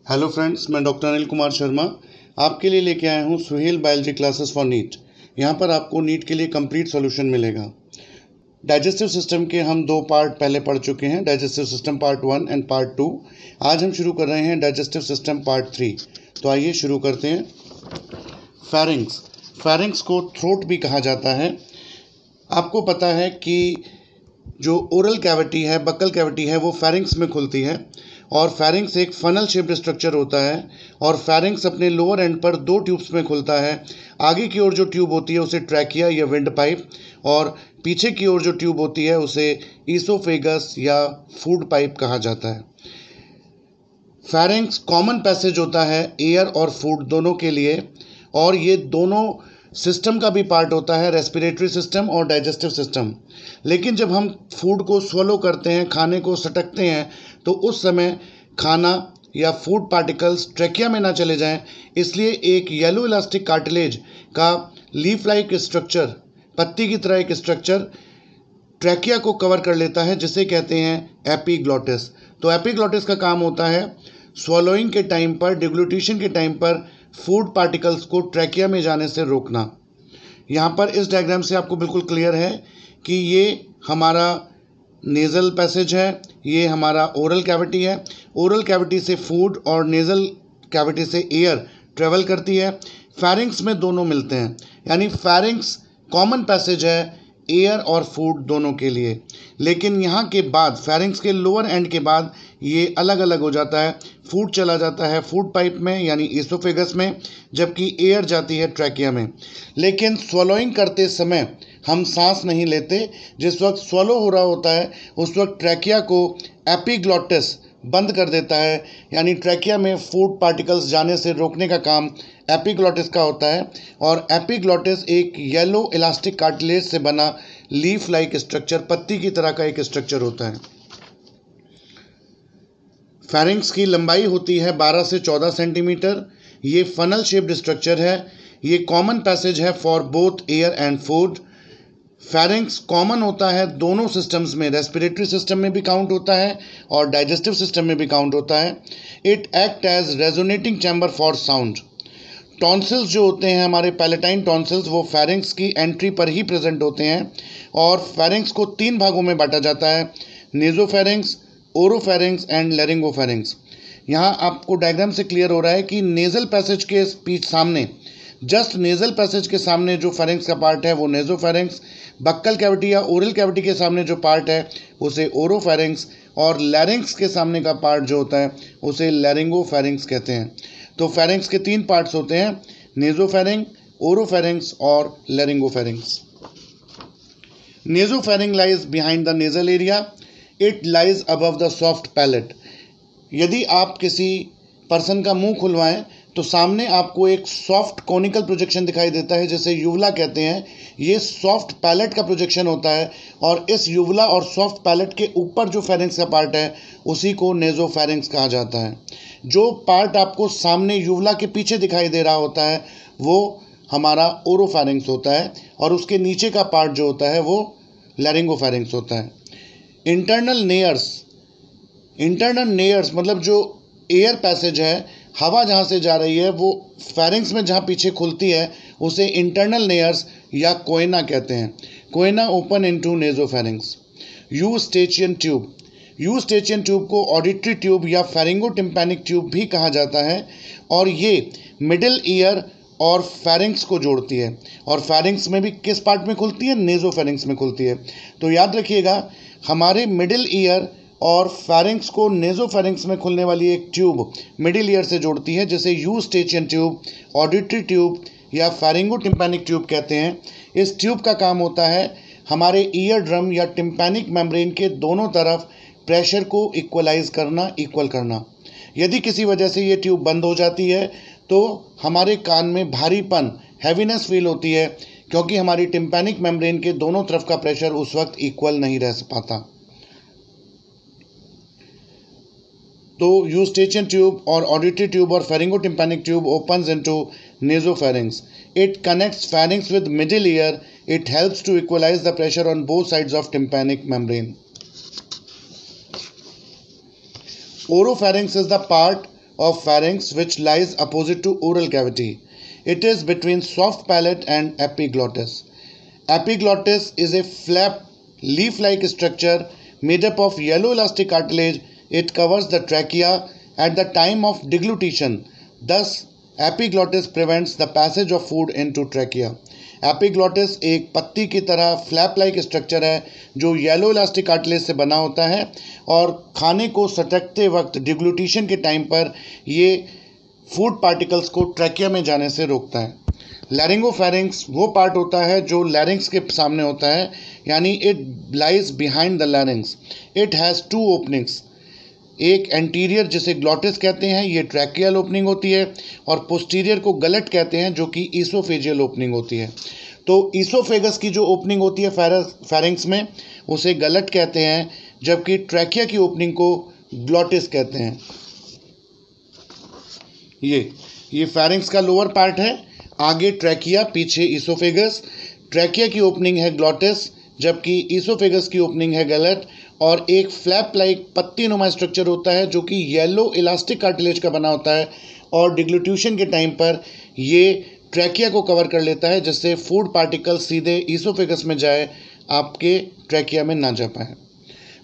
Hello friends, मैं doctor Anil Kumar Sharma आपके लिए लेके आया हूँ Suhel biology classes for NEET. यहाँ पर आपको नीट के लिए कंप्लीट सॉल्यूशन मिलेगा। डाइजेस्टिव सिस्टम के हम दो पार्ट पहले पढ़ चुके हैं, digestive system part 1 and part 2। आज हम शुरू कर रहे हैं डाइजेस्टिव सिस्टम पार्ट 3। तो आइए शुरू करते हैं। फेरिंग्स फेरिंग्स को थ्रोट भी कहा जाता है। आपको पता है कि जो ओरल कैविटी है, बक्कल कैविटी है, वो फेरिंग्स में खुलती है और फेरिंग्स एक फनल शेप्ड स्ट्रक्चर होता है और फेरिंग्स अपने लोअर एंड पर दो ट्यूब्स में खुलता है। आगे की ओर जो ट्यूब होती है उसे ट्रैकिया या विंड पाइप और पीछे की ओर जो ट्यूब होती है उसे ईसोफेगस या फूड पाइप कहा जाता है। फेरिंग्स कॉमन पैसेज होता है एयर और फूड दोनों के लिए और ये दोनों सिस्टम का भी पार्ट होता है, रेस्पिरेटरी सिस्टम और डाइजेस्टिव सिस्टम। लेकिन जब हम फूड को स्वलो करते हैं, खाने को सटकते हैं, तो उस समय खाना या फूड पार्टिकल्स ट्रैकिया में ना चले जाएं, इसलिए एक येलो इलास्टिक कार्टिलेज का लीफ लाइक स्ट्रक्चर, पत्ती की तरह एक स्ट्रक्चर ट्रैकिया को कवर कर लेता है, जिसे कहते हैं एपीग्लॉटिस। तो एपीग्लॉटिस का काम होता है स्वॉलोइंग के टाइम पर, डिग्लूटिशन के टाइम पर फूड पार्टिकल्स को ट्रैकिया में जाने से रोकना। यहाँ पर इस डायग्राम से आपको बिल्कुल क्लियर है कि ये हमारा नेज़ल पैसेज है, ये हमारा ओरल कैविटी है। ओरल कैविटी से फूड और नेज़ल कैविटी से एयर ट्रेवल करती है। फेरिंग्स में दोनों मिलते हैं, यानी फेरिंग्स कॉमन पैसेज है एयर और फूड दोनों के लिए। लेकिन यहाँ के बाद फेरिंग्स के लोअर एंड के बाद ये अलग अलग हो जाता है। फूड चला जाता है फूड पाइप में यानी ईसोफेगस में, जबकि एयर जाती है ट्रैकिया में। लेकिन स्वलोइंग करते समय हम सांस नहीं लेते। जिस वक्त स्वलो हो रहा होता है उस वक्त ट्रैकिया को एपीग्लॉटिस बंद कर देता है, यानी ट्रैकिया में फूड पार्टिकल्स जाने से रोकने का काम एपीग्लॉटिस का होता है। और एपीग्लॉटिस एक येलो इलास्टिक कार्टिलेज से बना लीफ लाइक स्ट्रक्चर, पत्ती की तरह का एक स्ट्रक्चर होता है। फेरिंग्स की लंबाई होती है 12 से 14 सेंटीमीटर। ये फनल शेप्ड स्ट्रक्चर है। ये कॉमन पैसेज है for both air and food. Pharynx common होता है दोनों सिस्टम्स में, रेस्पिरेटरी सिस्टम में भी काउंट होता है और डाइजेस्टिव सिस्टम में भी काउंट होता है। It act as resonating chamber for sound. Tonsils जो होते हैं हमारे पैलेटाइन टॉन्सिल्स, वो फेरिंग्स की एंट्री पर ही प्रेजेंट होते हैं और फेरिंग्स को 3 भागों में बांटा जाता है, नेजोफेरिंग्स, ओरोफेरिंग्स एंड लैरिंगोफेरिंग्स। यहाँ आपको डायग्राम से क्लियर हो रहा है कि नेज़ल पैसेज के पीछे सामने, जस्ट नेज़ल पैसेज के सामने जो फेरिंग्स का पार्ट है वो नेजोफेरिंग्स, बक्कल कैविटी या ओरल कैविटी के सामने जो पार्ट है उसे ओरोफेरिंग्स और लैरिंग्स के सामने का पार्ट जो होता है उसे लैरिंगोफेरिंग्स कहते हैं। तो फेरिंग्स के 3 पार्ट्स होते हैं, नेजोफेरिंग, ओरोफेरिंग्स और laryngopharynx. Nasopharynx lies behind the nasal area, it lies above the soft palate. यदि आप किसी पर्सन का मुंह खुलवाएं तो सामने आपको एक सॉफ्ट कोनिकल प्रोजेक्शन दिखाई देता है, जैसे यूवला कहते हैं। ये सॉफ्ट पैलेट का प्रोजेक्शन होता है और इस यूवला और सॉफ्ट पैलेट के ऊपर जो फेरिंग्स का पार्ट है उसी को नेजोफेरिंग्स कहा जाता है। जो पार्ट आपको सामने यूवला के पीछे दिखाई दे रहा होता है वो हमारा ओरोफेरिंग्स होता है और उसके नीचे का पार्ट जो होता है वो लैरिंगोफेरिंग्स होता है। इंटरनल नेयर्स मतलब जो एयर पैसेज है, हवा जहाँ से जा रही है वो फेरिंग्स में जहाँ पीछे खुलती है उसे इंटरनल नेयर्स या कोएना कहते हैं। Choana open into nasopharynx. Eustachian tube को ऑडिटरी ट्यूब या फेरिंगोटिम्पैनिक ट्यूब भी कहा जाता है और ये मिडिल ईयर और फेरिंग्स को जोड़ती है। और फेरिंग्स में भी किस पार्ट में खुलती है? नेजोफेरिंग्स में खुलती है। तो याद रखिएगा, हमारे मिडिल ईयर और फेरिंग्स को नेजोफेरिंग्स में खुलने वाली एक ट्यूब मिडिल ईयर से जोड़ती है, जिसे यूस्टेचियन ट्यूब, ऑडिटरी ट्यूब या फेरिंगोटिम्पैनिक ट्यूब कहते हैं। इस ट्यूब का काम होता है हमारे ईयर ड्रम या टिम्पैनिक मेम्ब्रेन के दोनों तरफ प्रेशर को इक्वलाइज करना, इक्वल करना। यदि किसी वजह से ये ट्यूब बंद हो जाती है तो हमारे कान में भारीपन, हैवीनेस फील होती है, क्योंकि हमारी टिम्पैनिक मेम्ब्रेन के दोनों तरफ का प्रेशर उस वक्त इक्वल नहीं रह पाता। तो यूस्टेचियन ट्यूब और ऑडिटरी ट्यूब और फेरिंगोटिम्पैनिक tube opens into nasopharynx. It connects pharynx with middle ear. It helps to equalize the pressure on both sides of tympanic membrane. Oropharynx is the part of pharynx which lies opposite to oral cavity. It is between soft palate and epiglottis. Epiglottis is a flap, leaf-like structure made up of yellow elastic cartilage. It covers the trachea at the time of deglutition. Thus, epiglottis prevents the passage of food into trachea. Epiglottis एक पत्ती की तरह flap like structure है जो yellow elastic cartilage से बना होता है और खाने को सटकते वक्त डिग्लूटिशन के टाइम पर ये फूड पार्टिकल्स को ट्रैकिया में जाने से रोकता है। लैरिंगोफेरिंक्स वो पार्ट होता है जो लैरिंग्स के सामने होता है, यानी it lies behind the larynx. It has two openings, एक एंटीरियर जिसे ग्लॉटिस कहते हैं, ये ट्रैकियल ओपनिंग होती है, और पोस्टीरियर को गलट कहते हैं जो कि ईसोफेजियल ओपनिंग होती है। तो ईसोफेगस की जो ओपनिंग होती है फेरिंक्स में उसे गलट कहते हैं, जबकि ट्रैकिया की ओपनिंग को ग्लॉटिस कहते हैं। ये फेरिंक्स का लोअर पार्ट है, आगे ट्रैकिया, पीछे ईसोफेगस। ट्रैकिया की ओपनिंग है ग्लॉटिस, जबकि ईसोफेगस की ओपनिंग है गलट, और एक फ्लैप लाइक पत्ती नुमा स्ट्रक्चर होता है जो कि येलो इलास्टिक कार्टिलेज का बना होता है और डिग्लूटिशन के टाइम पर ये ट्रैकिया को कवर कर लेता है, जिससे फूड पार्टिकल सीधे ईसोफेगस में जाए, आपके ट्रैकिया में ना जा पाए।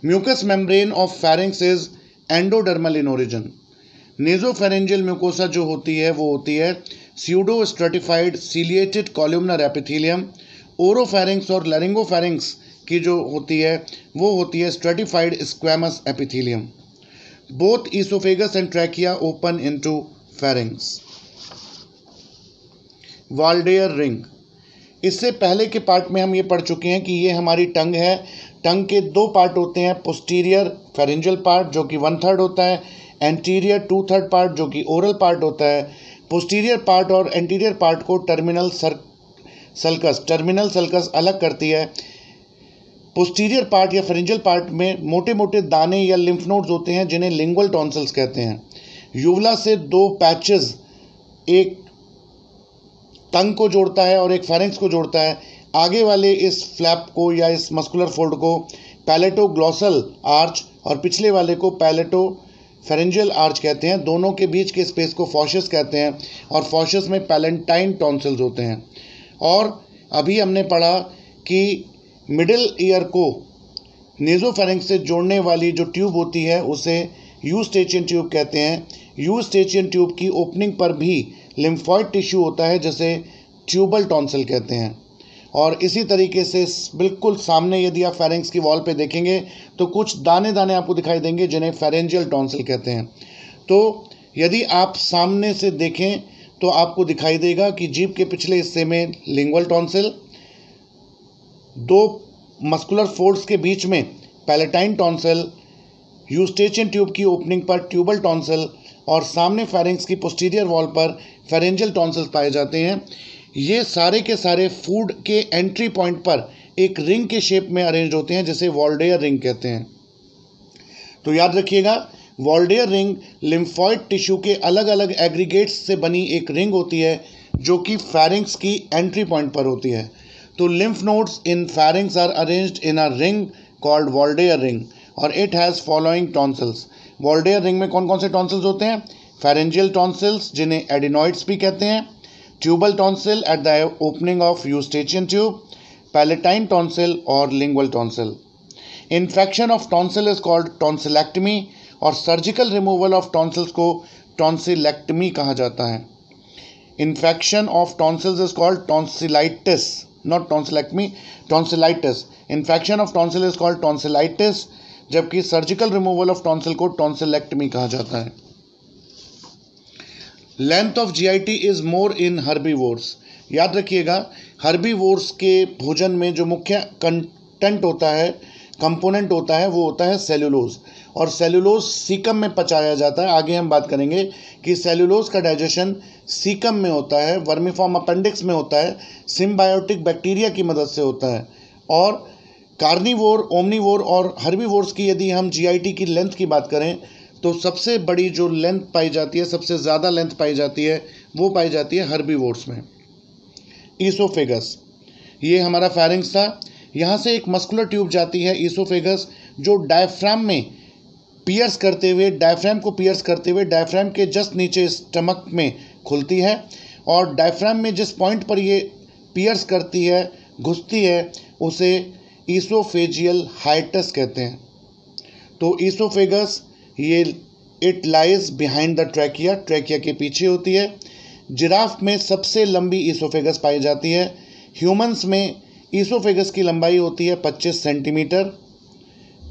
Mucous membrane of pharynx is endodermal in origin. Nasopharyngeal mucosa जो होती है वो होती है pseudo stratified ciliated columnar epithelium. Oropharynx और लैरिंगोफेरिंक्स की जो होती है वो होती है stratified squamous epithelium. Both oesophagus and trachea open into pharynx. Waldeyer ring, इससे पहले के पार्ट में हम ये पढ़ चुके हैं कि ये हमारी टंग है। टंग के दो पार्ट होते हैं, पोस्टीरियर फेरिंजियल पार्ट जो कि 1/3 होता है, एंटीरियर 2/3 पार्ट जो कि ओरल पार्ट होता है। पोस्टीरियर पार्ट और एंटीरियर पार्ट को टर्मिनल सल्कस अलग करती है। पोस्टीरियर पार्ट या फेरिंजियल पार्ट में मोटे मोटे दाने या लिम्फ नोड्स होते हैं जिन्हें लिंगुअल टॉन्सिल्स कहते हैं। यूवला से दो पैचेस, एक टंग को जोड़ता है और एक फेरिंक्स को जोड़ता है। आगे वाले इस फ्लैप को या इस मस्कुलर फोल्ड को पैलेटोग्लॉसल आर्च और पिछले वाले को पैलेटो फेरिंजियल आर्च कहते हैं। दोनों के बीच के स्पेस को फॉशस कहते हैं और फॉशस में पैलेंटाइन टॉन्सिल्स होते हैं। और अभी हमने पढ़ा कि मिडिल ईयर को नेजोफेरिंक्स से जोड़ने वाली जो ट्यूब होती है उसे यूस्टेचियन ट्यूब कहते हैं। यूस्टेचियन ट्यूब की ओपनिंग पर भी लिम्फॉइड टिश्यू होता है जिसे ट्यूबल टॉन्सिल कहते हैं। और इसी तरीके से बिल्कुल सामने यदि आप फेरिंक्स की वॉल पे देखेंगे तो कुछ दाने दाने आपको दिखाई देंगे जिन्हें फेरेंजियल टॉन्सिल कहते हैं। तो यदि आप सामने से देखें तो आपको दिखाई देगा कि जीभ के पिछले हिस्से में लिंगुअल टॉन्सिल, दो मस्कुलर फोल्ड्स के बीच में पैलेटाइन टॉन्सिल, यूस्टेचियन ट्यूब की ओपनिंग पर ट्यूबल टॉन्सिल और सामने फेरिंक्स की पोस्टीरियर वॉल पर फेरेंजियल टॉन्सिल्स पाए जाते हैं। ये सारे के सारे फूड के एंट्री पॉइंट पर एक रिंग के शेप में अरेंज होते हैं जिसे वॉल्डेयर रिंग कहते हैं। तो याद रखिएगा, वॉल्डेयर रिंग लिम्फॉइड टिश्यू के अलग अलग एग्रीगेट्स से बनी एक रिंग होती है जो कि फेरिंक्स की एंट्री पॉइंट पर होती है। तो lymph nodes in pharynx are arranged in a ring called Waldeyer ring और it has following tonsils। Waldeyer ring में कौन कौन से tonsils होते हैं? Pharyngeal tonsils जिन्हें adenoids भी कहते हैं, tubal tonsil at the opening of eustachian tube, palatine tonsil और lingual tonsil। Infection of tonsil is called tonsillectomy और surgical removal of tonsils को tonsillectomy कहा जाता है। Infection of tonsils is called tonsillitis, not tonsillectomy, tonsillitis। Infection of tonsil is called tonsillitis, जबकि surgical removal of tonsil को tonsillectomy कहा जाता है। Length of GIT is more in herbivores. याद रखिएगा, हर्बीवोर्स के भोजन में जो मुख्य कंटेंट होता है, कंपोनेंट होता है, वो होता है सेलुलोज, और सेलुलोज सीकम में पचाया जाता है। आगे हम बात करेंगे कि सेलुलोज का डाइजेशन सीकम में होता है, वर्मीफॉर्म अपेंडिक्स में होता है, सिम्बायोटिक बैक्टीरिया की मदद से होता है। और कार्निवोर, ओमनीवोर और हर्बीवोर्स की यदि हम जीआईटी की लेंथ की बात करें तो सबसे बड़ी जो लेंथ पाई जाती है, सबसे ज़्यादा लेंथ पाई जाती है, वो पाई जाती है हर्बीवोर्स में। ईसोफेगस, ये हमारा फेरिंक्स था। यहाँ से एक मस्कुलर ट्यूब जाती है ईसोफेगस जो डायफ्राम में पियर्स करते हुए, डायफ्राम को पियर्स करते हुए डायफ्राम के जस्ट नीचे स्टमक में खुलती है, और डायफ्राम में जिस पॉइंट पर ये पियर्स करती है, घुसती है, उसे ईसोफेजियल हाइटस कहते हैं। तो ईसोफेगस ये it lies behind the trachea, trachea के पीछे होती है। जिराफ में सबसे लंबी ईसोफेगस पाई जाती है। ह्यूमंस में ईसोफेगस की लंबाई होती है 25 सेंटीमीटर।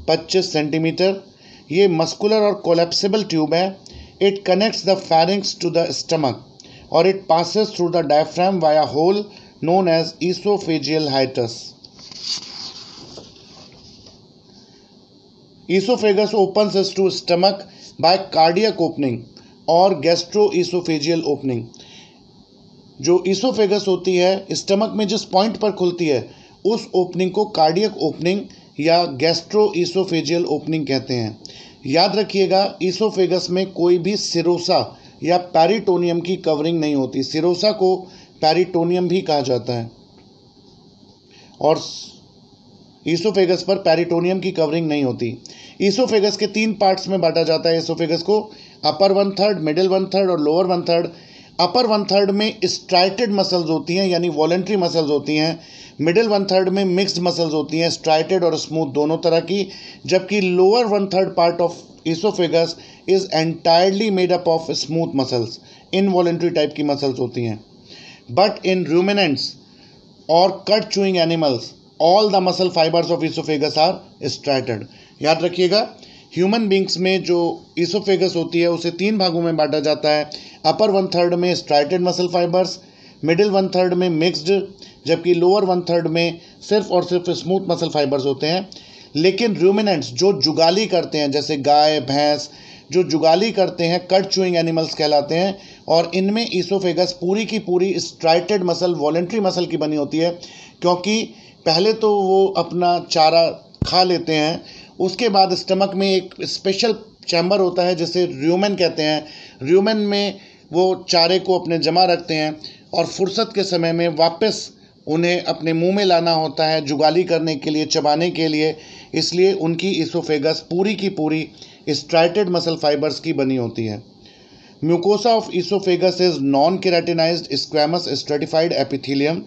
25 सेंटीमीटर। ये मस्कुलर और कोलैप्सिबल ट्यूब है। It connects the pharynx to the stomach और it passes through the diaphragm via hole known as esophageal hiatus. Esophagus opens us to stomach by cardiac opening और gastroesophageal opening. जो oesophagus होती है stomach में जिस point पर खुलती है उस ओपनिंग को कार्डियक ओपनिंग या गैस्ट्रोईसोफेजियल ओपनिंग कहते हैं। याद रखिएगा, ईसोफेगस में कोई भी सिरोसा या पेरिटोनियम की कवरिंग नहीं होती। सिरोसा को पेरिटोनियम भी कहा जाता है और ईसोफेगस पर पेरिटोनियम की कवरिंग नहीं होती। ईसोफेगस के 3 पार्ट्स में बांटा जाता है ईसोफेगस को, अपर 1/3, मिडिल 1/3 और लोअर 1/3। अपर 1/3 में स्ट्राइटेड मसल्स होती हैं यानी वॉलेंट्री मसल्स होती हैं। मिडिल 1/3 में मिक्स्ड मसल्स होती हैं, स्ट्राइटेड और स्मूथ दोनों तरह की, जबकि lower 1/3 part of oesophagus is entirely made up of smooth muscles, involuntary type की मसल्स होती हैं। But in ruminants or cut chewing animals, all the muscle fibers of esophagus are striated. याद रखिएगा, ह्यूमन बींग्स में जो oesophagus होती है उसे 3 भागों में बांटा जाता है। अपर 1/3 में स्ट्राइटेड मसल फाइबर्स, मिडिल 1/3 में मिक्स्ड, जबकि लोअर 1/3 में सिर्फ और सिर्फ स्मूथ मसल फाइबर्स होते हैं। लेकिन रूमिनेंट्स जो जुगाली करते हैं, जैसे गाय भैंस जो जुगाली करते हैं, कट चूइंग एनिमल्स कहलाते हैं, और इनमें ईसोफेगस पूरी की पूरी स्ट्राइटेड मसल, वॉलेंट्री मसल की बनी होती है, क्योंकि पहले तो वो अपना चारा खा लेते हैं, उसके बाद स्टमक में एक स्पेशल चैम्बर होता है जिसे र्यूमेन कहते हैं। र्यूमेन में वो चारे को अपने जमा रखते हैं और फुर्सत के समय में वापस उन्हें अपने मुंह में लाना होता है जुगाली करने के लिए, चबाने के लिए। इसलिए उनकी ईसोफेगस पूरी की पूरी स्ट्राइटेड मसल फाइबर्स की बनी होती है। Mucosa of oesophagus is non keratinised squamous stratified epithelium.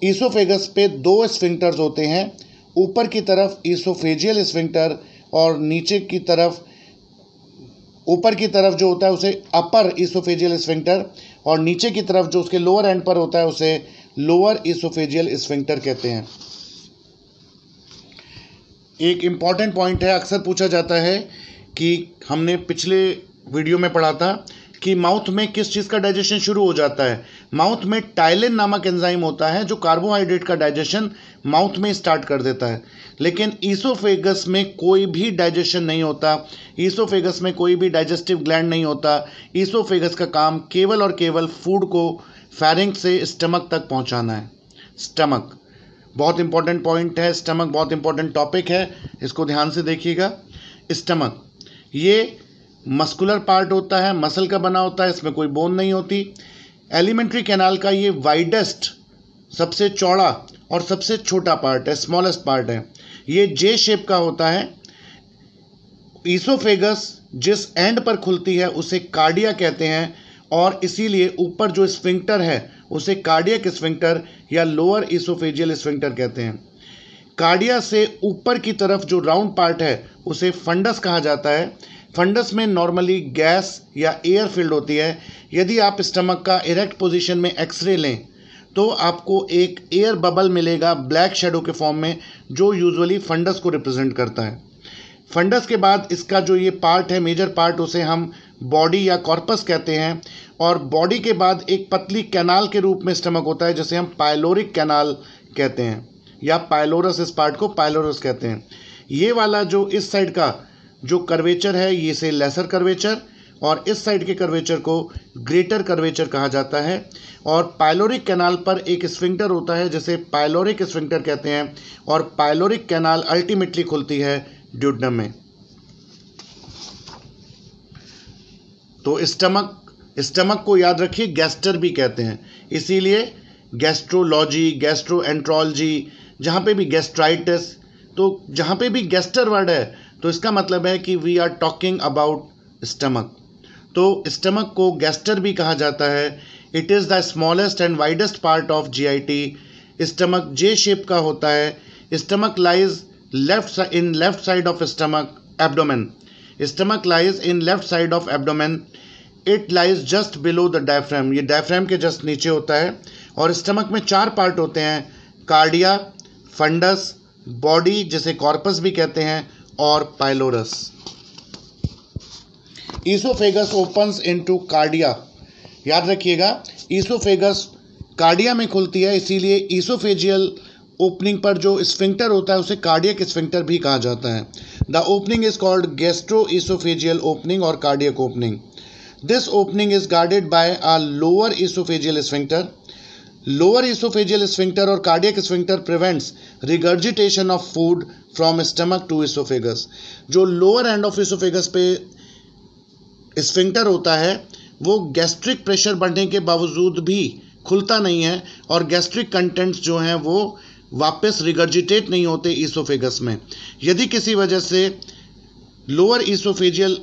Oesophagus पे 2 स्फिंक्टर्स होते हैं, ऊपर की तरफ ईसोफेजियल स्फिंक्टर और नीचे की तरफ, ऊपर की तरफ जो होता है उसे अपर ईसोफेजियल स्फिंक्टर और नीचे की तरफ जो उसके लोअर एंड पर होता है उसे लोअर ईसोफेजियल स्फिंक्टर कहते हैं। एक इम्पॉर्टेंट पॉइंट है, अक्सर पूछा जाता है कि हमने पिछले वीडियो में पढ़ा था कि माउथ में किस चीज़ का डाइजेशन शुरू हो जाता है। माउथ में टाइलिन नामक एंजाइम होता है जो कार्बोहाइड्रेट का डाइजेशन माउथ में स्टार्ट कर देता है, लेकिन ईसोफेगस में कोई भी डाइजेशन नहीं होता। ईसोफेगस में कोई भी डाइजेस्टिव ग्लैंड नहीं होता। ईसोफेगस का काम केवल और केवल फूड को फैरिंक्स से स्टमक तक पहुंचाना है। स्टमक बहुत इंपॉर्टेंट पॉइंट है, स्टमक बहुत इंपॉर्टेंट टॉपिक है, इसको ध्यान से देखिएगा। स्टमक ये मस्कुलर पार्ट होता है, मसल का बना होता है, इसमें कोई बोन नहीं होती। एलिमेंट्री कैनाल का ये वाइडेस्ट, सबसे चौड़ा और सबसे छोटा पार्ट है, स्मॉलेस्ट पार्ट है। ये जे शेप का होता है। ईसोफेगस जिस एंड पर खुलती है उसे कार्डिया कहते हैं और इसीलिए ऊपर जो स्फिंक्टर है उसे कार्डियक स्फिंक्टर या लोअर ईसोफेजियल स्फिंक्टर कहते हैं। कार्डिया से ऊपर की तरफ जो राउंड पार्ट है उसे फंडस कहा जाता है। फंडस में नॉर्मली गैस या एयर फील्ड होती है। यदि आप स्टमक का इरेक्ट पोजीशन में एक्सरे लें तो आपको एक एयर बबल मिलेगा ब्लैक शेडो के फॉर्म में, जो यूजुअली फंडस को रिप्रेजेंट करता है। फंडस के बाद इसका जो ये पार्ट है, मेजर पार्ट, उसे हम बॉडी या कॉर्पस कहते हैं, और बॉडी के बाद एक पतली कैनाल के रूप में स्टमक होता है जिसे हम पाइलोरिक कैनाल कहते हैं, या पाइलोरस, इस पार्ट को पाइलोरस कहते हैं। ये वाला जो इस साइड का जो कर्वेचर है ये से लेसर कर्वेचर, और इस साइड के कर्वेचर को ग्रेटर कर्वेचर कहा जाता है। और पाइलोरिक कैनाल पर एक स्फिंक्टर होता है जिसे पाइलोरिक स्फिंक्टर कहते हैं, और पाइलोरिक कैनाल अल्टीमेटली खुलती है ड्यूडेनम में। तो स्टमक को याद रखिए गैस्टर भी कहते हैं, इसीलिए गैस्ट्रोलॉजी, गैस्ट्रोएंट्रोलॉजी, जहाँ पे भी गैस्ट्राइटिस, तो जहाँ पे भी गैस्टर वर्ड है तो इसका मतलब है कि we are talking about stomach. तो स्टमक को गैस्टर भी कहा जाता है। It is the smallest and widest part of GIT. Stomach J shape का होता है। Stomach lies in left side of stomach abdomen. Stomach lies in left side of abdomen. It lies just below the diaphragm. ये diaphragm के just नीचे होता है। और stomach में 4 पार्ट होते हैं, कार्डिया, फंडस, बॉडी जिसे कॉर्पस भी कहते हैं, और pylorus. Oesophagus opens into cardia. याद रखिएगा, ईसोफेगस कार्डिया में खुलती है, इसीलिए ईसोफेजियल ओपनिंग पर जो स्फिंक्टर होता है उसे कार्डियक स्फिंक्टर भी कहा जाता है। The opening is called gastro oesophageal opening और cardiac opening. This opening is guarded by a lower oesophageal sphincter. Lower oesophageal sphincter और cardiac sphincter prevents regurgitation of food from stomach to oesophagus. जो lower end of oesophagus पे sphincter होता है वो gastric pressure बढ़ने के बावजूद भी खुलता नहीं है और गैस्ट्रिक कंटेंट्स जो हैं वो वापस रिगर्जिटेट नहीं होते ईसोफेगस में। यदि किसी वजह से लोअर ईसोफेजियल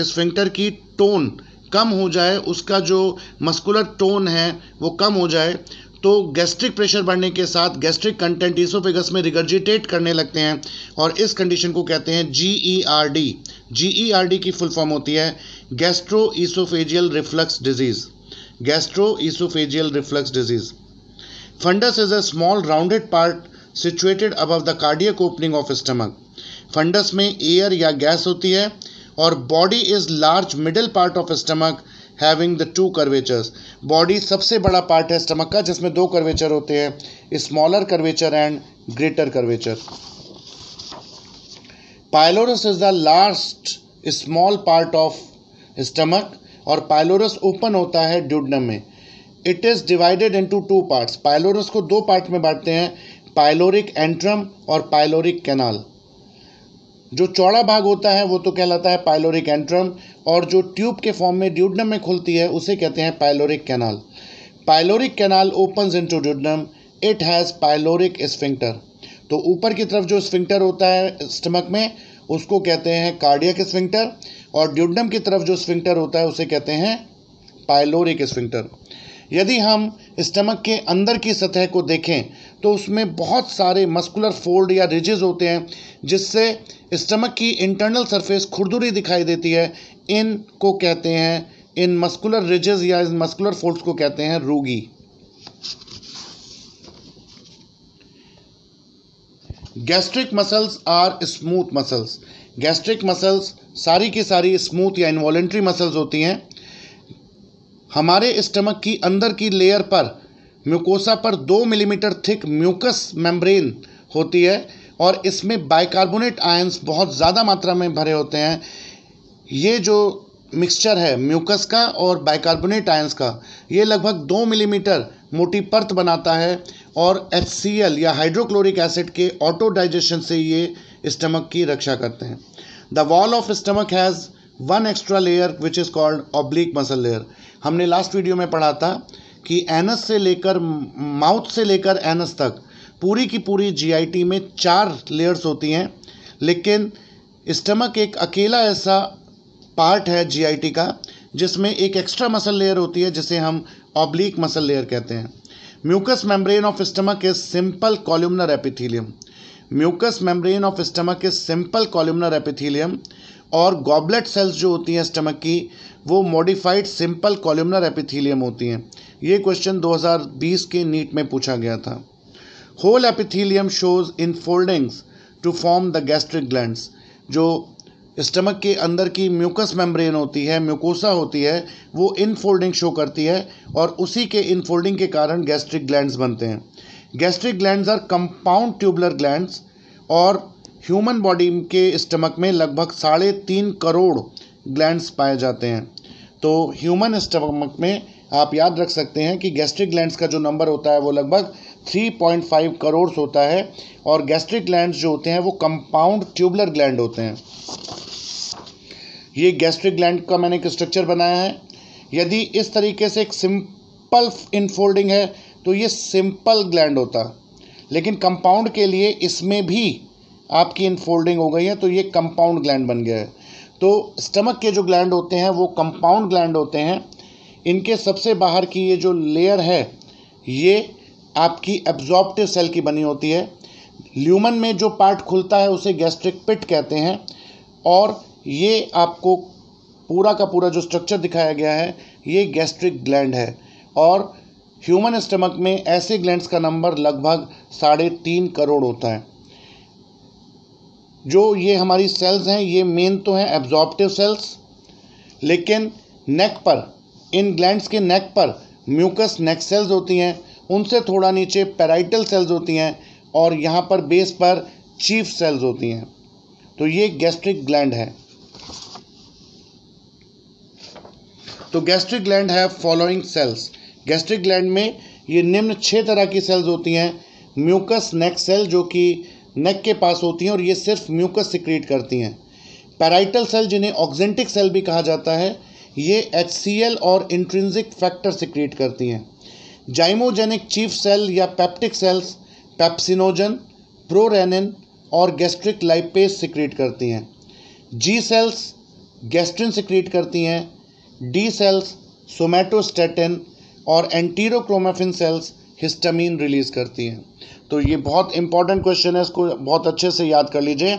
स्फिंक्टर की टोन कम हो जाए, उसका जो मस्कुलर टोन है वो कम हो जाए, तो गैस्ट्रिक प्रेशर बढ़ने के साथ गैस्ट्रिक कंटेंट ईसोफेगस में रिगर्जिटेट करने लगते हैं और इस कंडीशन को कहते हैं GERD। GERD की फुल फॉर्म होती है gastro oesophageal reflux disease. Gastro oesophageal reflux disease. Fundus is a small rounded part situated above the cardiac opening of stomach. Fundus में एयर या गैस होती है और body is large middle part of stomach having the 2 curvatures. Body सबसे बड़ा part है stomach का जिसमें 2 कर्वेचर होते हैं, smaller curvature and greater curvature. Pylorus is the last small part of stomach और पाइलोरस ओपन होता है ड्यूडेनम में। It is divided into 2 parts. Pylorus को 2 पार्ट में बांटते हैं, पाइलोरिक एंट्रम और पाइलोरिक कैनाल। जो चौड़ा भाग होता है वो तो कहलाता है पाइलोरिक एंट्रम और जो ट्यूब के फॉर्म में ड्यूडेनम में खुलती है उसे कहते हैं pyloric canal. Pyloric canal opens into duodenum. It has pyloric sphincter. तो ऊपर की तरफ जो स्फिंक्टर होता है स्टमक में उसको कहते हैं कार्डियक स्फिंक्टर और ड्यूडेनम की तरफ जो स्फिंक्टर होता है उसे कहते हैं पाइलोरिक स्फिंक्टर। यदि हम स्टमक के अंदर की सतह को देखें तो उसमें बहुत सारे मस्कुलर फोल्ड या रिजेस होते हैं जिससे स्टमक की इंटरनल सरफेस खुरदुरी दिखाई देती है। इनको कहते हैं, इन मस्कुलर रिजेस या इन मस्कुलर फोल्ड्स को कहते हैं rugae. Gastric muscles are smooth muscles. Gastric muscles सारी की सारी स्मूथ या इनवॉलेंट्री मसल्स होती हैं। हमारे स्टमक की अंदर की लेयर पर म्यूकोसा पर 2 मिलीमीटर थिक म्यूकस मेम्ब्रेन होती है और इसमें बाइकार्बोनेट आयंस बहुत ज़्यादा मात्रा में भरे होते हैं। ये जो मिक्सचर है म्यूकस का और बाइकार्बोनेट आयंस का, ये लगभग 2 मिलीमीटर मोटी परत बनाता है और HCl या हाइड्रोक्लोरिक एसिड के ऑटो डाइजेशन से ये स्टमक की रक्षा करते हैं। The wall of stomach has 1 extra layer which is called oblique muscle layer. हमने लास्ट वीडियो में पढ़ा था कि एनस से लेकर माउथ से लेकर एनस तक पूरी की पूरी GIT में 4 लेयर्स होती हैं, लेकिन स्टमक एक अकेला ऐसा पार्ट है GIT का जिसमें एक एक्स्ट्रा मसल लेयर होती है जिसे हम ऑब्लिक मसल लेयर कहते हैं। Mucus membrane of stomach is simple columnar epithelium. Mucus membrane of stomach is simple columnar epithelium और गॉबलेट सेल्स जो होती हैं स्टमक की वो मॉडिफाइड सिंपल कॉलुमनर एपिथेलियम होती हैं। ये क्वेश्चन 2020 के नीट में पूछा गया था। Whole epithelium shows infoldings to form the gastric glands. जो स्टमक के अंदर की म्यूकस मेम्ब्रेन होती है, म्यूकोसा होती है, वो इनफोल्डिंग शो करती है और उसी के इनफोल्डिंग के कारण गैस्ट्रिक ग्लैंड्स बनते हैं। Gastric glands are compound tubular glands और ह्यूमन बॉडी के स्टमक में लगभग 3.5 करोड़ ग्लैंड्स पाए जाते हैं। तो ह्यूमन स्टमक में आप याद रख सकते हैं कि गैस्ट्रिक ग्लैंड्स का जो नंबर होता है वो लगभग 3.5 करोड़ होता है और गैस्ट्रिक ग्लैंड्स जो होते हैं वो कंपाउंड ट्यूबुलर ग्लैंड होते हैं। ये गैस्ट्रिक ग्लैंड का मैंने एक स्ट्रक्चर बनाया है। यदि इस तरीके से एक सिंपल इनफोल्डिंग है तो ये सिंपल ग्लैंड होता, लेकिन कंपाउंड के लिए इसमें भी आपकी इनफोल्डिंग हो गई है, तो ये कंपाउंड ग्लैंड बन गया है। तो स्टमक के जो ग्लैंड होते हैं वो कंपाउंड ग्लैंड होते हैं। इनके सबसे बाहर की ये जो लेयर है ये आपकी एब्जॉर्प्टिव सेल की बनी होती है। ल्यूमन में जो पार्ट खुलता है उसे गैस्ट्रिक पिट कहते हैं। और ये आपको पूरा का पूरा जो स्ट्रक्चर दिखाया गया है ये गैस्ट्रिक ग्लैंड है। और ह्यूमन स्टमक में ऐसे ग्लैंड्स का नंबर लगभग 3.5 करोड़ होता है। जो ये हमारी सेल्स हैं ये मेन तो हैं एब्जॉर्प्टिव सेल्स, लेकिन नेक पर, इन ग्लैंड्स के नेक पर म्यूकस नेक सेल्स होती हैं, उनसे थोड़ा नीचे पैराइटल सेल्स होती हैं और यहाँ पर बेस पर चीफ सेल्स होती हैं। तो ये गैस्ट्रिक ग्लैंड है। तो गैस्ट्रिक ग्लैंड है फॉलोइंग सेल्स। गैस्ट्रिक ग्लैंड में ये निम्न 6 तरह की सेल्स होती हैं। म्यूकस नेक सेल जो कि नेक के पास होती हैं और ये सिर्फ म्यूकस सिक्रीट करती हैं। पैराइटल सेल जिन्हें ऑक्जेंटिक सेल भी कहा जाता है, ये HCl और इंट्रिंसिक फैक्टर सिक्रीट करती हैं। जाइमोजेनिक चीफ सेल या पेप्टिक सेल्स पेप्सिनोजन, प्रोरेनिन और गैस्ट्रिक लाइपेज सिक्रीट करती हैं। जी सेल्स गैस्ट्रिन सिक्रीट करती हैं। डी सेल्स सोमैटोस्टैटिन और एंटीरोक्रोमेफिन सेल्स हिस्टामीन रिलीज करती हैं। तो ये बहुत इंपॉर्टेंट क्वेश्चन है, इसको बहुत अच्छे से याद कर लीजिए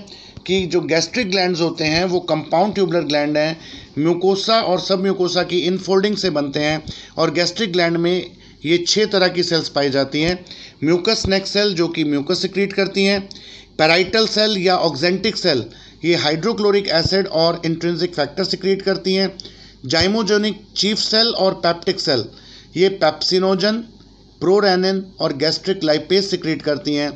कि जो गैस्ट्रिक ग्लैंड्स होते हैं वो कंपाउंड ट्यूबुलर ग्लैंड हैं, म्यूकोसा और सब म्यूकोसा की इनफोल्डिंग से बनते हैं। और गैस्ट्रिक ग्लैंड में ये 6 तरह की सेल्स पाई जाती हैं। म्यूकस नेक सेल जो कि म्यूकस सिक्रीट करती हैं। पैराइटल सेल या ऑक्जेंटिक सेल ये हाइड्रोक्लोरिक एसिड और इंट्रिंसिक फैक्टर सिक्रीट करती हैं। जाइमोजेनिक चीफ सेल और पेप्टिक सेल ये पेप्सिनोजन, प्रोरेनिन और गैस्ट्रिक लाइपेज सिक्रीट करती हैं।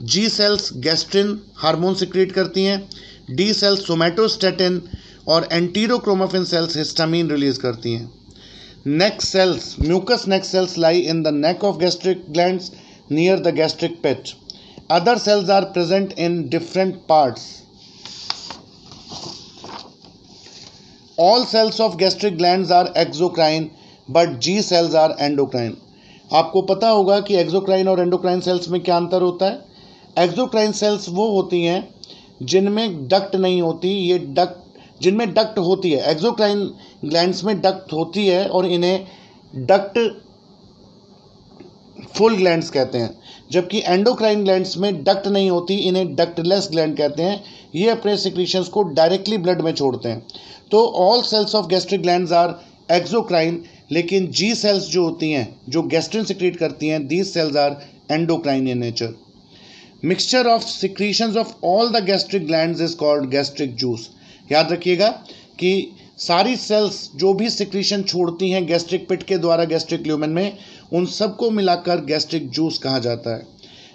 जी सेल्स गैस्ट्रिन हार्मोन सिक्रीट करती हैं। डी सेल्स सोमैटोस्टैटिन और एंटीरोक्रोमेफिन सेल्स हिस्टामीन रिलीज करती हैं। Neck cells mucous neck cells lie in the neck of gastric glands near the gastric pit. Other cells are present in different parts. All cells of gastric glands are exocrine, but G cells are endocrine. आपको पता होगा कि exocrine और endocrine cells में क्या अंतर होता है। एक्सोक्राइन सेल्स वो होती हैं जिनमें डक्ट नहीं होती, ये डक्ट जिनमें डक्ट होती है। एक्सोक्राइन ग्लैंड्स में डक्ट होती है और इन्हें डक्ट फुल ग्लैंड्स कहते हैं, जबकि एंडोक्राइन ग्लैंड्स में डक्ट नहीं होती, इन्हें डक्टलेस ग्लैंड कहते हैं। ये अपने सिक्रीशंस को डायरेक्टली ब्लड में छोड़ते हैं। तो all cells of gastric glands are exocrine, लेकिन जी सेल्स जो होती हैं जो गैस्ट्रिन सिक्रीट करती हैं, these cells are endocrine in nature. Mixture of secretions of all the gastric glands is called gastric juice. याद रखिएगा कि सारी सेल्स जो भी सिक्रीशन छोड़ती हैं गैस्ट्रिक पिट के द्वारा गैस्ट्रिक ल्यूमेन में, उन सबको मिलाकर गैस्ट्रिक जूस कहा जाता है।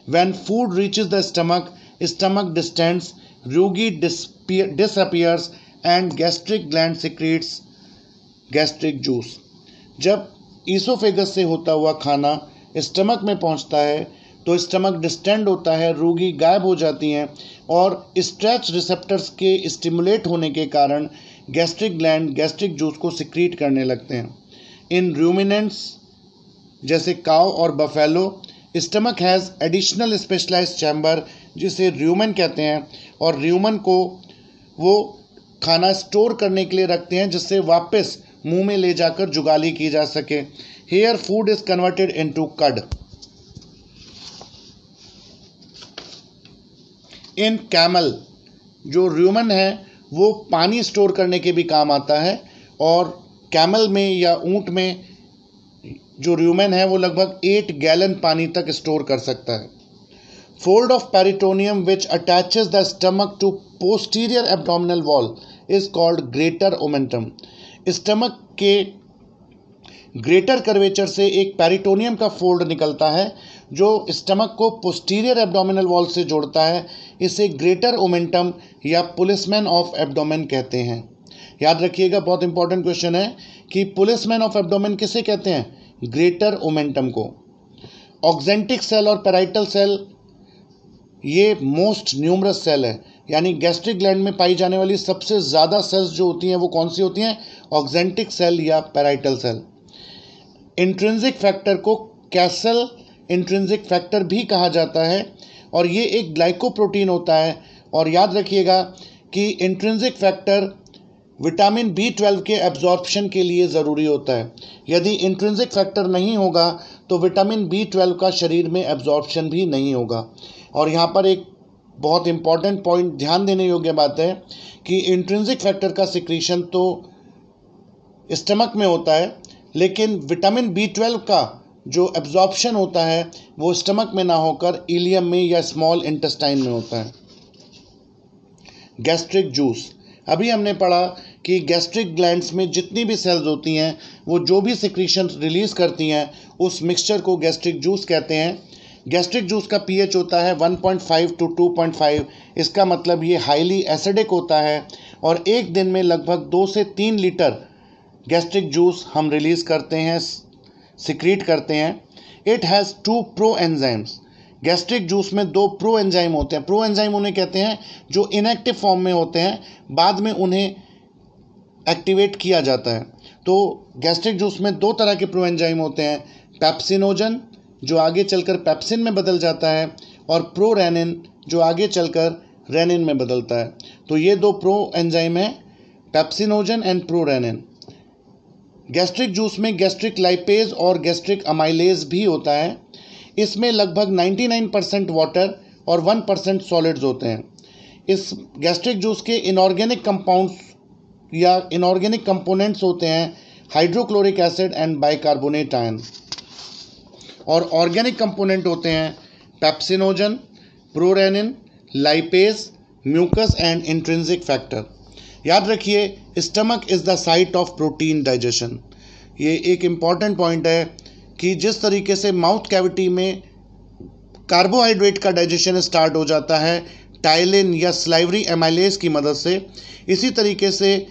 When food reaches the stomach, stomach distends, rugae disappears and gastric gland secretes gastric juice. जब ईसोफेगस से होता हुआ खाना स्टमक में पहुंचता है तो स्टमक डिस्टेंड होता है, रूगी गायब हो जाती हैं और स्ट्रेच रिसेप्टर्स के स्टिमुलेट होने के कारण गैस्ट्रिक ग्लैंड गैस्ट्रिक जूस को सिक्रीट करने लगते हैं। इन रूमिनेंट्स जैसे काव और buffalo, stomach has additional specialised chamber जिसे र्यूमेन कहते हैं, और र्यूमेन को वो खाना स्टोर करने के लिए रखते हैं जिससे वापस मुंह में ले जाकर जुगाली की जा सके। Here food is converted into कड। इन कैमल जो र्यूमेन है वो पानी स्टोर करने के भी काम आता है, और कैमल में या ऊंट में जो र्यूमेन है वो लगभग 8 गैलन पानी तक स्टोर कर सकता है। Fold of peritoneum which attaches the stomach to posterior abdominal wall is called greater omentum. Stomach के ग्रेटर कर्वेचर से एक पेरिटोनियम का फोल्ड निकलता है जो स्टमक को पोस्टीरियर एब्डोमिनल वॉल से जोड़ता है। इसे ग्रेटर ओमेंटम या पुलिसमैन ऑफ एब्डोमेन कहते हैं। याद रखिएगा, बहुत इंपॉर्टेंट क्वेश्चन है कि पुलिसमैन ऑफ एब्डोमेन किसे कहते हैं? ग्रेटर ओमेंटम को। ऑक्जेंटिक सेल और पैराइटल सेल ये मोस्ट न्यूमरस सेल है, यानी गैस्ट्रिक ग्लैंड में पाई जाने वाली सबसे ज़्यादा सेल्स जो होती हैं वो कौन सी होती हैं? ऑक्जेंटिक सेल या पैराइटल सेल। इंट्रिंसिक फैक्टर को कैसल इंट्रिंसिक फैक्टर भी कहा जाता है, और ये एक ग्लाइकोप्रोटीन होता है और याद रखिएगा कि इंट्रिंसिक फैक्टर विटामिन B12 के एब्जॉर्प्शन के लिए ज़रूरी होता है। यदि इंट्रिंसिक फैक्टर नहीं होगा तो विटामिन B12 का शरीर में एब्जॉर्प्शन भी नहीं होगा। और यहाँ पर एक बहुत इम्पॉर्टेंट पॉइंट ध्यान देने योग्य बात है कि इंट्रिंसिक फैक्टर का सिक्रीशन तो स्टमक में होता है, लेकिन विटामिन B12 का जो एब्जॉर्प्शन होता है वो स्टमक में ना होकर इलियम में या स्मॉल इंटेस्टाइन में होता है। गैस्ट्रिक जूस, अभी हमने पढ़ा कि गैस्ट्रिक ग्लैंड्स में जितनी भी सेल्स होती हैं वो जो भी सिक्रीशन रिलीज़ करती हैं उस मिक्सचर को गैस्ट्रिक जूस कहते हैं। गैस्ट्रिक जूस का pH होता है 1.5 to 2.5। इसका मतलब ये हाईली एसिडिक होता है और एक दिन में लगभग 2 से 3 लीटर गैस्ट्रिक जूस हम रिलीज़ करते हैं, सिक्रीट करते हैं। It has 2 pro enzymes. Gastric juice में 2 प्रो एंजाइम होते हैं। प्रो एंजाइम उन्हें कहते हैं जो इनएक्टिव फॉर्म में होते हैं, बाद में उन्हें एक्टिवेट किया जाता है। तो गैस्ट्रिक जूस में 2 तरह के प्रो एंजाइम होते हैं, पेप्सिनोजन जो आगे चलकर पेप्सिन में बदल जाता है और प्रोरेनिन जो आगे चलकर रेनिन में बदलता है। तो ये 2 प्रो एंजाइम हैं, pepsinogen and prorennin. Gastric juice में गैस्ट्रिक लाइपेज और गैस्ट्रिक अमाइलेज भी होता है। इसमें लगभग 99% वाटर और 1% सॉलिड्स होते हैं। इस गैस्ट्रिक जूस के इनऑर्गेनिक कंपाउंड्स या इनऑर्गेनिक कंपोनेंट्स होते हैं hydrochloric acid and bicarbonate ion, और ऑर्गेनिक कंपोनेंट होते हैं pepsinogen, prorennin, lipase, mucus and intrinsic factor. याद रखिए, stomach is the site of protein digestion. ये एक इम्पॉर्टेंट पॉइंट है कि जिस तरीके से माउथ कैविटी में कार्बोहाइड्रेट का डाइजेशन स्टार्ट हो जाता है टाइलिन या स्लाइवरी एमाइलेज की मदद से, इसी तरीके से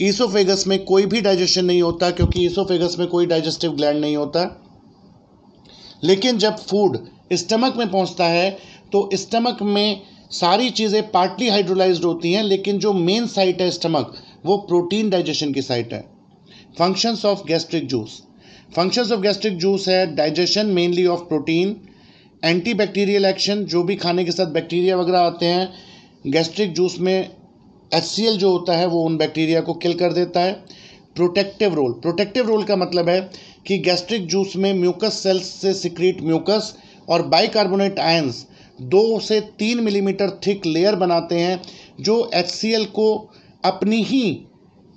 ईसोफेगस में कोई भी डाइजेशन नहीं होता, क्योंकि ईसोफेगस में कोई डाइजेस्टिव ग्लैंड नहीं होता। लेकिन जब फूड स्टमक में पहुंचता है तो स्टमक में सारी चीज़ें पार्टली हाइड्रोलाइज्ड होती हैं, लेकिन जो मेन साइट है स्टमक, वो प्रोटीन डाइजेशन की साइट है। Functions of gastric juice. Functions of gastric juice है digestion mainly of protein, antibacterial action, जो भी खाने के साथ बैक्टीरिया वगैरह आते हैं गैस्ट्रिक जूस में HCl जो होता है वो उन बैक्टीरिया को किल कर देता है। Protective role. प्रोटेक्टिव रोल का मतलब है कि गैस्ट्रिक जूस में म्यूकस सेल्स से सिक्रीट म्यूकस और बाइकार्बोनेट आयंस 2 से 3 मिलीमीटर थिक लेयर बनाते हैं, जो HCl को अपनी ही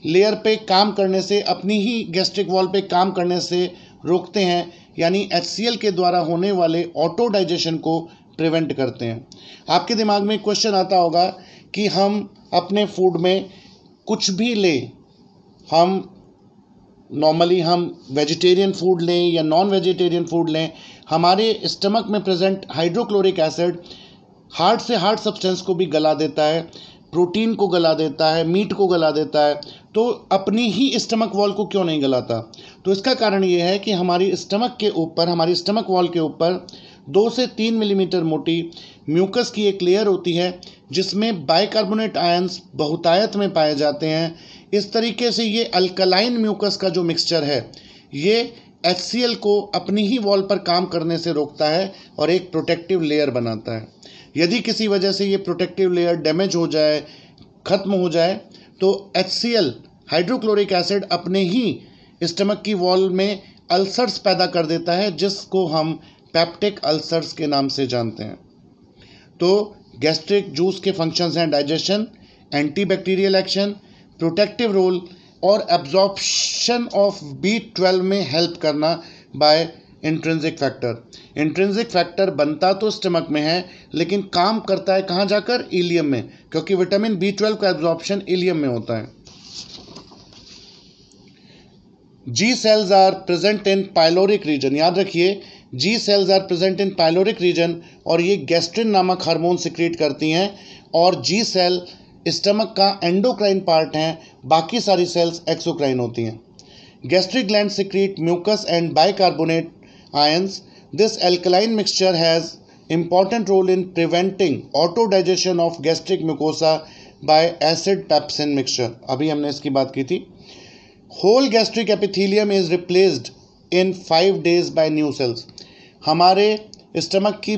लेयर पे काम करने से, अपनी ही गैस्ट्रिक वॉल पे काम करने से रोकते हैं, यानी HCl के द्वारा होने वाले ऑटो डाइजेशन को प्रिवेंट करते हैं। आपके दिमाग में क्वेश्चन आता होगा कि हम अपने फूड में कुछ भी लें, हम वेजिटेरियन फूड लें या नॉन वेजिटेरियन फूड लें, हमारे स्टमक में प्रेजेंट हाइड्रोक्लोरिक एसिड हार्ड से हार्ड सब्सटेंस को भी गला देता है, प्रोटीन को गला देता है, मीट को गला देता है, तो अपनी ही स्टमक वॉल को क्यों नहीं गलाता? तो इसका कारण ये है कि हमारी स्टमक वॉल के ऊपर 2 से 3 मिलीमीटर मोटी म्यूकस की एक लेयर होती है, जिसमें बाइकार्बोनेट आयंस बहुतायत में पाए जाते हैं। इस तरीके से ये अल्कलाइन म्यूकस का जो मिक्सचर है, ये HCl को अपनी ही वॉल पर काम करने से रोकता है और एक प्रोटेक्टिव लेयर बनाता है। यदि किसी वजह से ये प्रोटेक्टिव लेयर डैमेज हो जाए, ख़त्म हो जाए, तो HCl हाइड्रोक्लोरिक एसिड अपने ही स्टमक की वॉल में अल्सर्स पैदा कर देता है, जिसको हम पेप्टिक अल्सर्स के नाम से जानते हैं। तो गैस्ट्रिक जूस के फंक्शंस हैं digestion, antibacterial action, protective role और एब्जॉर्प्शन ऑफ B12 में हेल्प करना by intrinsic factor. Intrinsic factor बनता तो स्टमक में है, लेकिन काम करता है कहाँ जाकर? इलियम में, क्योंकि विटामिन B12 का एब्जॉर्प्शन इलियम में होता है। G cells are present in pyloric region। याद रखिए, G cells are present in pyloric region और ये गैस्ट्रिन नामक हार्मोन सिक्रीट करती हैं, और G सेल स्टमक का एंडोक्राइन पार्ट हैं, बाकी सारी सेल्स एक्सोक्राइन होती हैं। Gastric gland secrete mucus and bicarbonate ions. This alkaline mixture has important role in preventing auto digestion of gastric mucosa by acid pepsin mixture। अभी हमने इसकी बात की थी। Whole gastric epithelium is replaced in 5 days by new cells। हमारे stomach की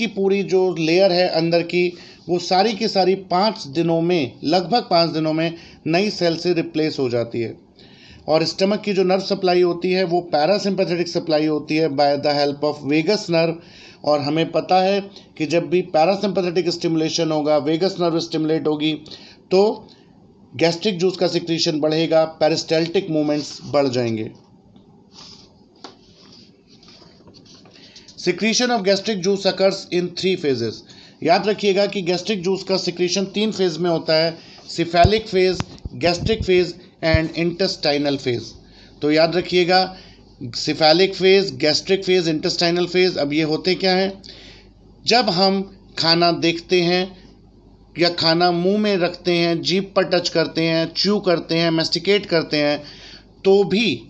पूरी जो लेयर है अंदर की, वो सारी की सारी 5 दिनों में, लगभग 5 दिनों में नई सेल से रिप्लेस हो जाती है। और स्टमक की जो नर्व सप्लाई होती है वो पैरासिम्पैथेटिक सप्लाई होती है by the help of vagus nerve. और हमें पता है कि जब भी पैरासिम्पैथेटिक स्टिमुलेशन होगा, वेगस नर्व स्टिमुलेट होगी, तो गैस्ट्रिक जूस का सिक्रीशन बढ़ेगा, पेरिस्टाल्टिक मूवमेंट्स बढ़ जाएंगे। Secretion of gastric juice occurs in 3 phases. याद रखिएगा कि गैस्ट्रिक जूस का सिक्रीशन 3 फेज में होता है, cephalic phase, gastric phase and intestinal phase. तो याद रखिएगा, cephalic phase, gastric phase, intestinal phase. अब ये होते क्या हैं? जब हम खाना देखते हैं या खाना मुंह में रखते हैं, जीभ पर टच करते हैं, च्यू करते हैं, मैस्टिकेट करते हैं, तो भी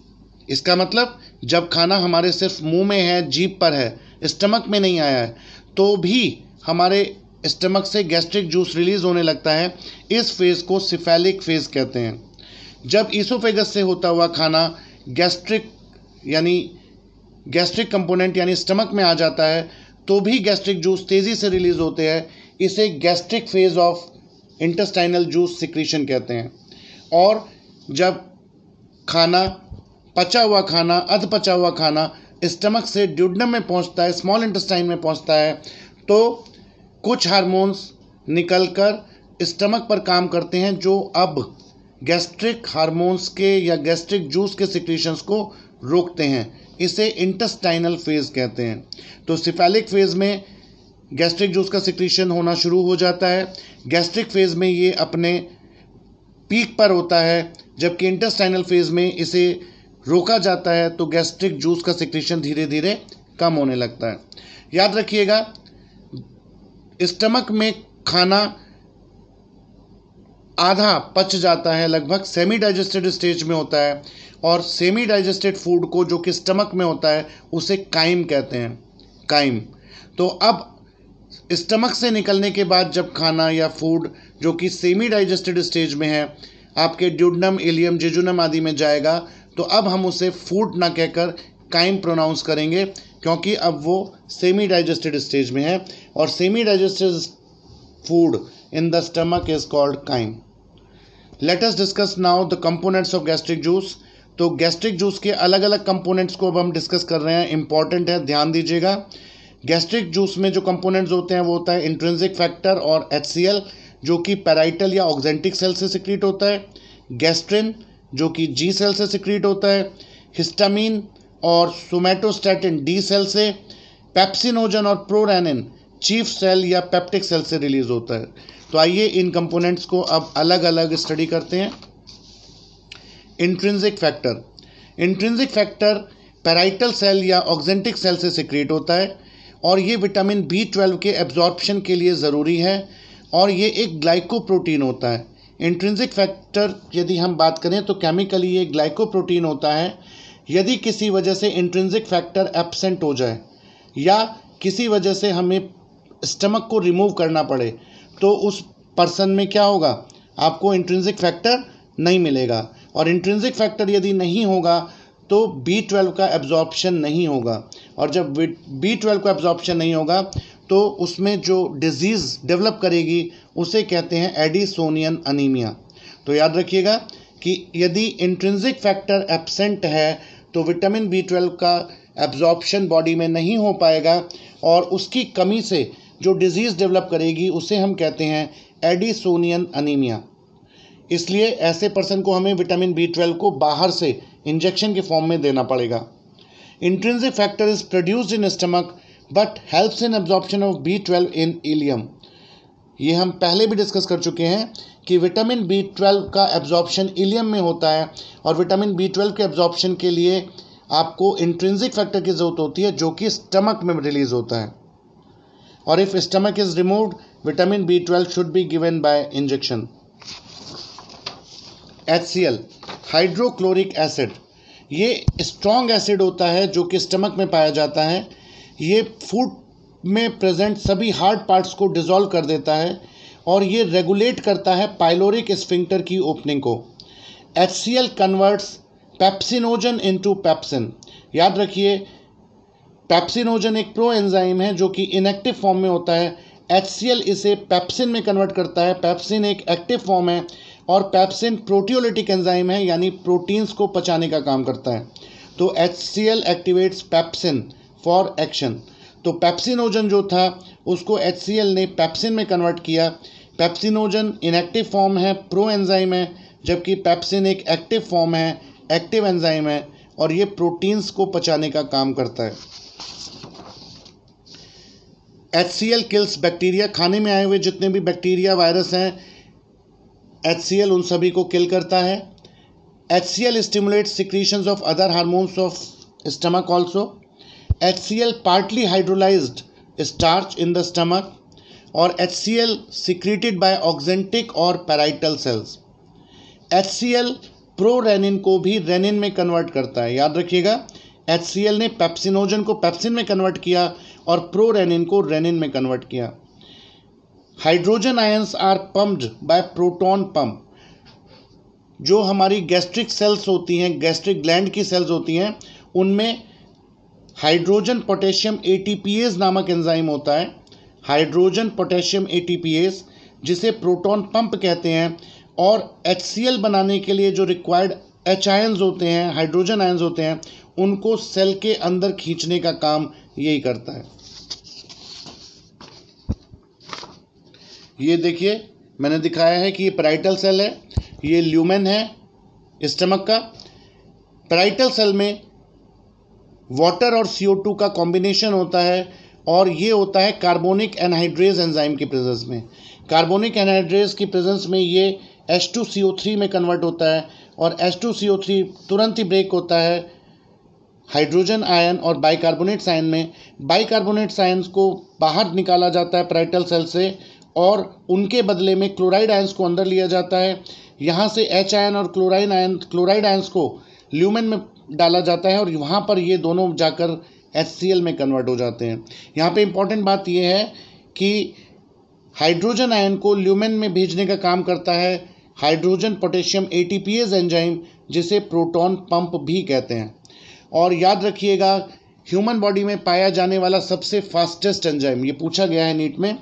इसका मतलब जब खाना हमारे सिर्फ मुंह में है, जीभ पर है, स्टमक में नहीं आया है, तो भी हमारे स्टमक से गैस्ट्रिक जूस रिलीज होने लगता है। इस फेज को सिफेलिक फेज कहते हैं। जब ईसोफेगस से होता हुआ खाना गैस्ट्रिक कंपोनेंट यानी स्टमक में आ जाता है, तो भी गैस्ट्रिक जूस तेज़ी से रिलीज होते हैं। इसे gastric phase of intestinal juice secretion कहते हैं। और जब खाना, पचा हुआ खाना, अध पचा हुआ खाना स्टमक से ड्यूडेनम में पहुंचता है, स्मॉल इंटेस्टाइन में पहुंचता है, तो कुछ हार्मोन्स निकलकर स्टमक पर काम करते हैं जो अब गैस्ट्रिक हार्मोन्स के या गैस्ट्रिक जूस के सिक्रीशंस को रोकते हैं। इसे इंटेस्टाइनल फेज कहते हैं। तो सिफेलिक फेज में गैस्ट्रिक जूस का सिक्रीशन होना शुरू हो जाता है। गैस्ट्रिक फेज में ये अपने पीक पर होता है, जबकि इंटेस्टाइनल फेज में इसे रोका जाता है, तो गैस्ट्रिक जूस का सिक्रीशन धीरे धीरे कम होने लगता है। याद रखिएगा, स्टमक में खाना आधा पच जाता है, लगभग सेमी डाइजेस्टेड स्टेज में होता है, और सेमी डाइजेस्टेड फूड को जो कि स्टमक में होता है उसे काइम कहते हैं, काइम। तो अब स्टमक से निकलने के बाद जब खाना या फूड जो कि सेमी डाइजेस्टेड स्टेज में है आपके ड्यूडेनम, इलियम, जेजुनम आदि में जाएगा, तो अब हम उसे फूड ना कहकर काइम प्रोनाउंस करेंगे, क्योंकि अब वो सेमी डाइजेस्टेड स्टेज में है। और semi digested food in the stomach is called chyme. Let us discuss now the components of gastric juice. तो गैस्ट्रिक जूस के अलग अलग कंपोनेंट्स को अब हम डिस्कस कर रहे हैं। इंपॉर्टेंट है, ध्यान दीजिएगा। गैस्ट्रिक जूस में जो कंपोनेंट्स होते हैं वो होता है इंट्रिंसिक फैक्टर और HCl, जो कि पैराइटल या ऑक्जेंटिक सेल से सिक्रीट होता है, गैस्ट्रिन जो कि G सेल से सिक्रीट होता है, हिस्टामिन और सोमैटोस्टैटिन D सेल से, पेप्सिनोजन और प्रोरेनिन चीफ सेल या पेप्टिक सेल से रिलीज होता है। तो आइए इन कंपोनेंट्स को अब अलग अलग स्टडी करते हैं। इंट्रिंसिक फैक्टर पैराइटल सेल या ऑक्जेंटिक सेल से सिक्रीट होता है, और ये विटामिन B12 के एब्जॉर्प्शन के लिए ज़रूरी है, और ये एक ग्लाइकोप्रोटीन होता है। इंट्रिंसिक फैक्टर यदि हम बात करें तो केमिकली ये ग्लाइकोप्रोटीन होता है। यदि किसी वजह से इंट्रिंसिक फैक्टर एब्सेंट हो जाए या किसी वजह से हमें स्टमक को रिमूव करना पड़े, तो उस पर्सन में क्या होगा, आपको इंट्रिंसिक फैक्टर नहीं मिलेगा। और इंट्रिंसिक फैक्टर यदि नहीं होगा तो B12 का एब्जॉर्प्शन नहीं होगा, और जब B12 का एब्जॉर्प्शन नहीं होगा तो उसमें जो डिजीज़ डेवलप करेगी उसे कहते हैं एडिसोनियन अनीमिया। तो याद रखिएगा कि यदि इंट्रिंसिक फैक्टर एब्सेंट है तो विटामिन B12 का एब्जॉर्प्शन बॉडी में नहीं हो पाएगा, और उसकी कमी से जो डिजीज़ डेवलप करेगी उसे हम कहते हैं एडिसोनियन अनीमिया। इसलिए ऐसे पर्सन को हमें विटामिन B12 को बाहर से इंजेक्शन के फॉर्म में देना पड़ेगा। Intrinsic factor is produced in stomach but helps in absorption of B12 in ileum. ये हम पहले भी डिस्कस कर चुके हैं कि विटामिन B12 का एब्जॉर्प्शन इलियम में होता है, और विटामिन B12 के एब्जॉर्प्शन के लिए आपको इंट्रिंसिक फैक्टर की ज़रूरत होती है जो कि स्टमक में रिलीज होता है। और if stomach is removed, vitamin B12 should be given by injection. HCl hydrochloric acid, ये स्ट्रॉन्ग एसिड होता है जो कि स्टमक में पाया जाता है। ये फूड में प्रेजेंट सभी हार्ड पार्ट्स को डिसॉल्व कर देता है, और ये रेगुलेट करता है पाइलोरिक स्फिंक्टर की ओपनिंग को। HCl converts pepsinogen into pepsin. याद रखिए, पेप्सिनोजन एक प्रो एंजाइम है जो कि इनएक्टिव फॉर्म में होता है HCl इसे पेप्सिन में कन्वर्ट करता है। पेप्सिन एक एक्टिव फॉर्म है और पेप्सिन प्रोटियोलिटिक एंजाइम है, यानी प्रोटीन्स को पचाने का काम करता है। तो HCl activates pepsin for action. तो पेप्सिनोजन जो था उसको HCl ने पेप्सिन में कन्वर्ट किया। पेप्सिनोजन इनएक्टिव फॉर्म है, प्रो एंजाइम है, जबकि पेप्सिन एक एक्टिव फॉर्म है, एक्टिव एंजाइम है, और ये प्रोटीन्स को पचाने का काम करता है। HCl kills bacteria. खाने में आए हुए जितने भी बैक्टीरिया वायरस हैं, HCl उन सभी को किल करता है। HCl stimulates secretions of other hormones of stomach also. HCl partly hydrolysed starch in the stomach, और HCl सिक्रीटेड बाय ऑक्जेंटिक और parietal cells. HCl prorennin को भी रेनिन में कन्वर्ट करता है। याद रखिएगा, HCl ने पेप्सिनोजन को पेप्सिन में कन्वर्ट किया और प्रो रेनिन को रेनिन में कन्वर्ट किया। Hydrogen ions are pumped by proton pump. जो हमारी गैस्ट्रिक सेल्स होती हैं, गैस्ट्रिक ग्लैंड की सेल्स होती हैं, उनमें हाइड्रोजन पोटेशियम ATPase नामक एंजाइम होता है। हाइड्रोजन पोटेशियम ATPase, जिसे प्रोटॉन पंप कहते हैं, और HCl बनाने के लिए जो रिक्वायर्ड H आयंस होते हैं, हाइड्रोजन आयंस होते हैं, उनको सेल के अंदर खींचने का काम यही करता है। ये देखिए, मैंने दिखाया है कि ये पैराइटल सेल है, ये ल्यूमेन है स्टमक का। पैराइटल सेल में वाटर और CO2 का कॉम्बिनेशन होता है, और ये होता है कार्बोनिक एनहाइड्रेज एंजाइम की प्रेजेंस में। कार्बोनिक एनहाइड्रेज की प्रेजेंस में ये H2CO3 में कन्वर्ट होता है, और H2CO3 तुरंत ही ब्रेक होता है हाइड्रोजन आयन और बाइकार्बोनेट्स आयन में। बाइकार्बोनेट्स आयन्स को बाहर निकाला जाता है पैराइटल सेल से, और उनके बदले में क्लोराइड आयंस को अंदर लिया जाता है। यहाँ से H आयन और क्लोराइड आयंस को ल्यूमेन में डाला जाता है, और वहाँ पर ये दोनों जाकर HCl में कन्वर्ट हो जाते हैं। यहाँ पे इम्पॉर्टेंट बात यह है कि हाइड्रोजन आयन को ल्यूमेन में भेजने का काम करता है हाइड्रोजन पोटेशियम ATPase एंजाइम, जिसे प्रोटॉन पंप भी कहते हैं। और याद रखिएगा, ह्यूमन बॉडी में पाया जाने वाला सबसे फास्टेस्ट एंजाइम, ये पूछा गया है नीट में,